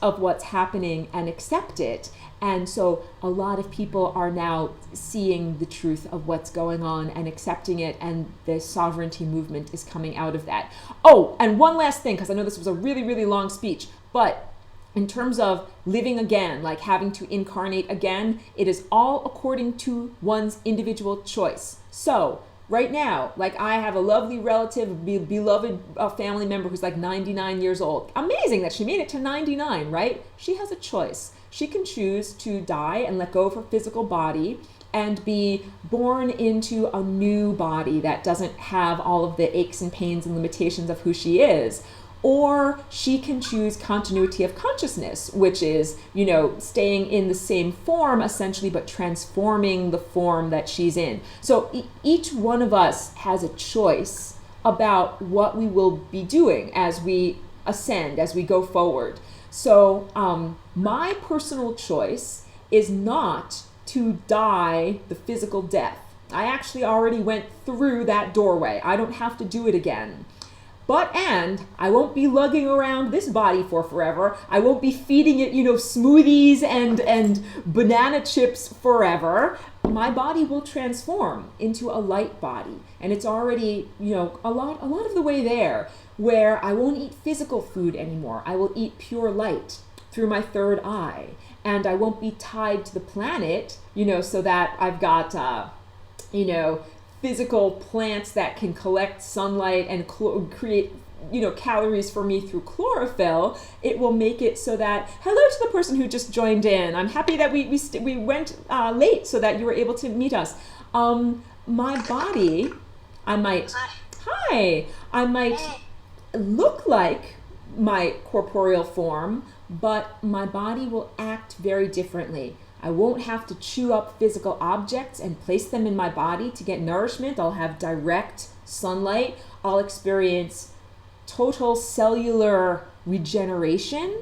of what's happening and accept it. And so a lot of people are now seeing the truth of what's going on and accepting it, and the sovereignty movement is coming out of that. Oh, and one last thing, because I know this was a really, really long speech, but in terms of living again, like having to incarnate again, it is all according to one's individual choice. So right now, like I have a lovely relative, beloved family member who's like 99 years old. Amazing that she made it to 99, right? She has a choice. She can choose to die and let go of her physical body and be born into a new body that doesn't have all of the aches and pains and limitations of who she is. Or she can choose continuity of consciousness, which is, staying in the same form essentially, but transforming the form that she's in. So each one of us has a choice about what we will be doing as we ascend, as we go forward. So my personal choice is not to die the physical death. I actually already went through that doorway. I don't have to do it again. And I won't be lugging around this body for forever. I won't be feeding it, smoothies and banana chips forever. My body will transform into a light body. And it's already, a lot of the way there, where I won't eat physical food anymore. I will eat pure light through my third eye. And I won't be tied to the planet, so that I've got, physical plants that can collect sunlight and create, calories for me through chlorophyll. It will make it so that, hello to the person who just joined in. I'm happy that we went late so that you were able to meet us. My body, I might look like my corporeal form, but my body will act very differently. I won't have to chew up physical objects and place them in my body to get nourishment. I'll have direct sunlight. I'll experience total cellular regeneration.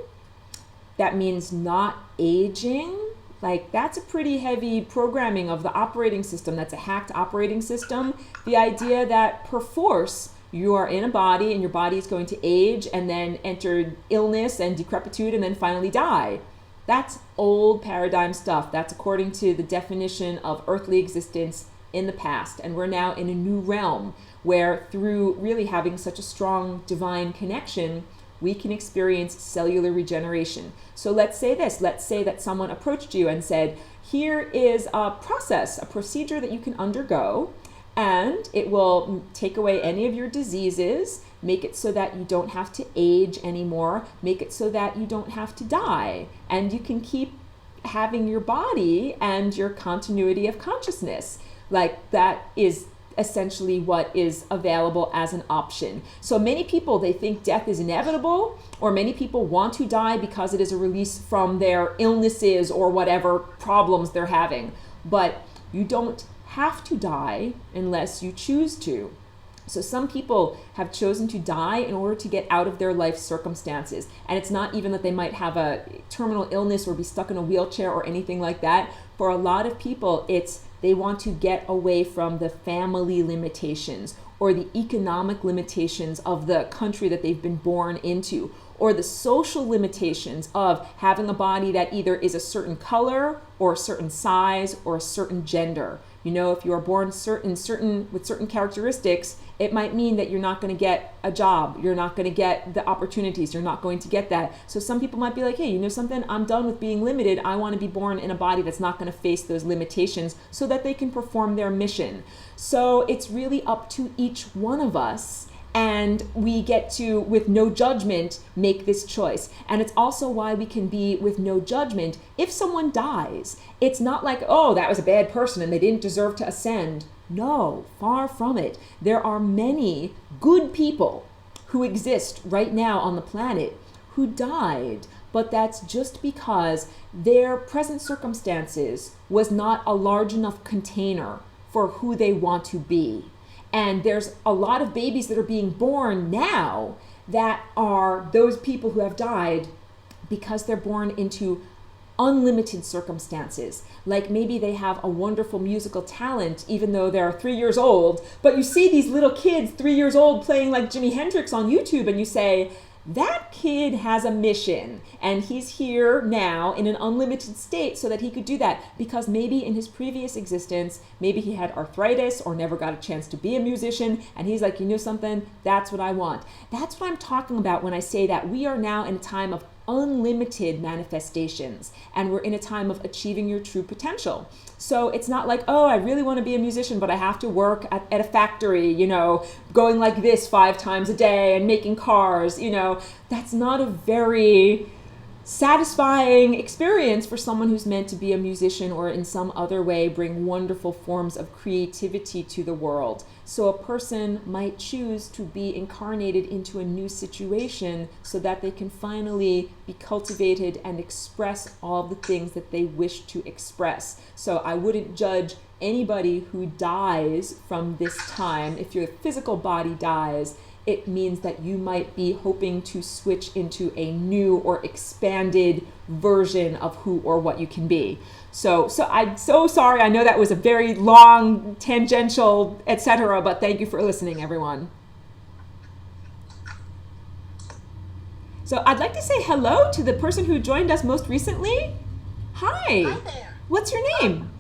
That means not aging. Like, that's a pretty heavy programming of the operating system. That's a hacked operating system. The idea that per force, you are in a body and your body is going to age and then enter illness and decrepitude and then finally die. That's old paradigm stuff. That's according to the definition of earthly existence in the past. And we're now in a new realm where, through really having such a strong divine connection, we can experience cellular regeneration. So let's say this. Let's say that someone approached you and said, here is a process, a procedure that you can undergo, and it will take away any of your diseases, make it so that you don't have to age anymore, make it so that you don't have to die, and you can keep having your body and your continuity of consciousness. Like, that is essentially what is available as an option. So many people, they think death is inevitable, or many people want to die because it is a release from their illnesses or whatever problems they're having. But you don't have to die unless you choose to. So some people have chosen to die in order to get out of their life circumstances. And it's not even that they might have a terminal illness or be stuck in a wheelchair or anything like that. For a lot of people, it's they want to get away from the family limitations or the economic limitations of the country that they've been born into, or the social limitations of having a body that either is a certain color or a certain size or a certain gender. You know, if you are born with certain characteristics, it might mean that you're not going to get a job. You're not going to get the opportunities. You're not going to get that. So some people might be like, hey, you know something? I'm done with being limited. I want to be born in a body that's not going to face those limitations so that they can perform their mission. So it's really up to each one of us. And we get to, with no judgment, make this choice. And it's also why we can be with no judgment. If someone dies, it's not like, oh, that was a bad person and they didn't deserve to ascend. No, far from it. There are many good people who exist right now on the planet who died, but that's just because their present circumstances was not a large enough container for who they want to be. And there's a lot of babies that are being born now that are those people who have died because they're born into unlimited circumstances. Like maybe they have a wonderful musical talent even though they're 3 years old, but you see these little kids 3 years old playing like Jimi Hendrix on YouTube and you say, that kid has a mission and he's here now in an unlimited state so that he could do that because maybe in his previous existence, maybe he had arthritis or never got a chance to be a musician and he's like, you know something, that's what I want. That's what I'm talking about when I say that we are now in a time of unlimited manifestations and we're in a time of achieving your true potential. So it's not like, oh, I really want to be a musician, but I have to work at a factory, you know, going like this 5 times a day and making cars, you know. That's not a very satisfying experience for someone who's meant to be a musician or in some other way bring wonderful forms of creativity to the world. So a person might choose to be incarnated into a new situation so that they can finally be cultivated and express all the things that they wish to express. So I wouldn't judge anybody who dies from this time. If your physical body dies, it means that you might be hoping to switch into a new or expanded version of who or what you can be. So I'm so sorry. I know that was a very long, tangential, etc., but thank you for listening, everyone. So I'd like to say hello to the person who joined us most recently. Hi. Hi there. What's your name?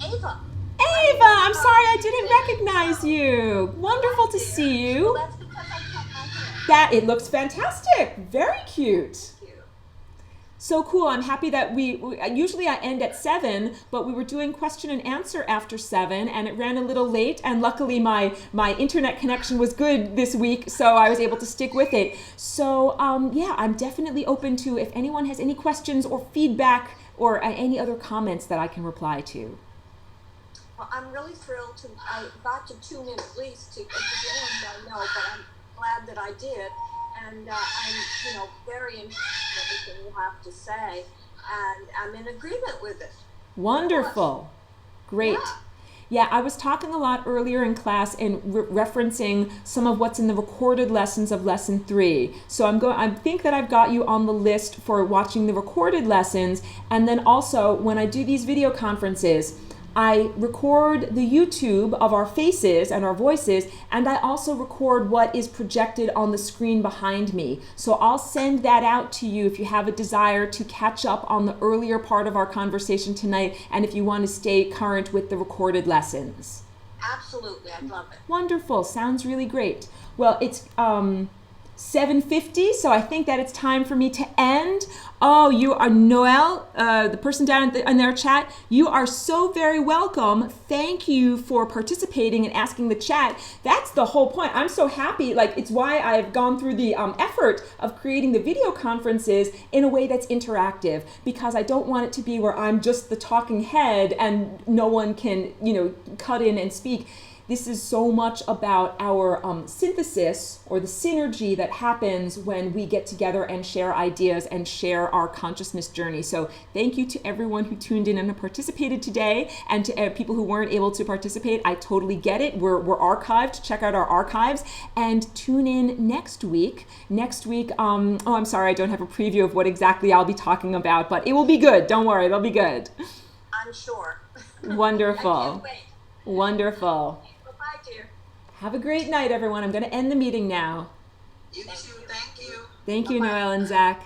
Ava. Ava, I'm sorry I didn't recognize you. Wonderful to see you. Well, that's because I cut my hair. That, it looks fantastic. Very cute. Thank you. So cool. I'm happy that we usually I end at 7, but we were doing question and answer after 7 and it ran a little late and luckily my internet connection was good this week, so I was able to stick with it. So yeah, I'm definitely open to if anyone has any questions or feedback or any other comments that I can reply to. Well, I'm really thrilled to. I got to tune in at least to at the end. I know, but I'm glad that I did, and I'm very interested in everything you have to say, and I'm in agreement with it. Wonderful. Great. Yeah, I was talking a lot earlier in class and referencing some of what's in the recorded lessons of lesson 3. So I think that I've got you on the list for watching the recorded lessons, and then also when I do these video conferences, I record the YouTube of our faces and our voices, and I also record what is projected on the screen behind me. So I'll send that out to you if you have a desire to catch up on the earlier part of our conversation tonight, and if you want to stay current with the recorded lessons. Absolutely, I love it. Wonderful, sounds really great. Well, it's 7:50, so I think that it's time for me to end. Oh, you are Noelle, the person down in their chat. You are so very welcome. Thank you for participating and asking the chat. That's the whole point. I'm so happy. Like, it's why I've gone through the effort of creating the video conferences in a way that's interactive, because I don't want it to be where I'm just the talking head and no one can, cut in and speak. This is so much about our synthesis or the synergy that happens when we get together and share ideas and share our consciousness journey. So thank you to everyone who tuned in and participated today, and to people who weren't able to participate. I totally get it. We're archived. Check out our archives and tune in next week. Next week, I'm sorry, I don't have a preview of what exactly I'll be talking about, but it will be good. Don't worry, it'll be good. I'm sure. Wonderful. I can't wait. Wonderful. Bye, dear. Have a great night, everyone. I'm going to end the meeting now. You too. Thank you. Thank you, Bye-bye. Noelle and Zach.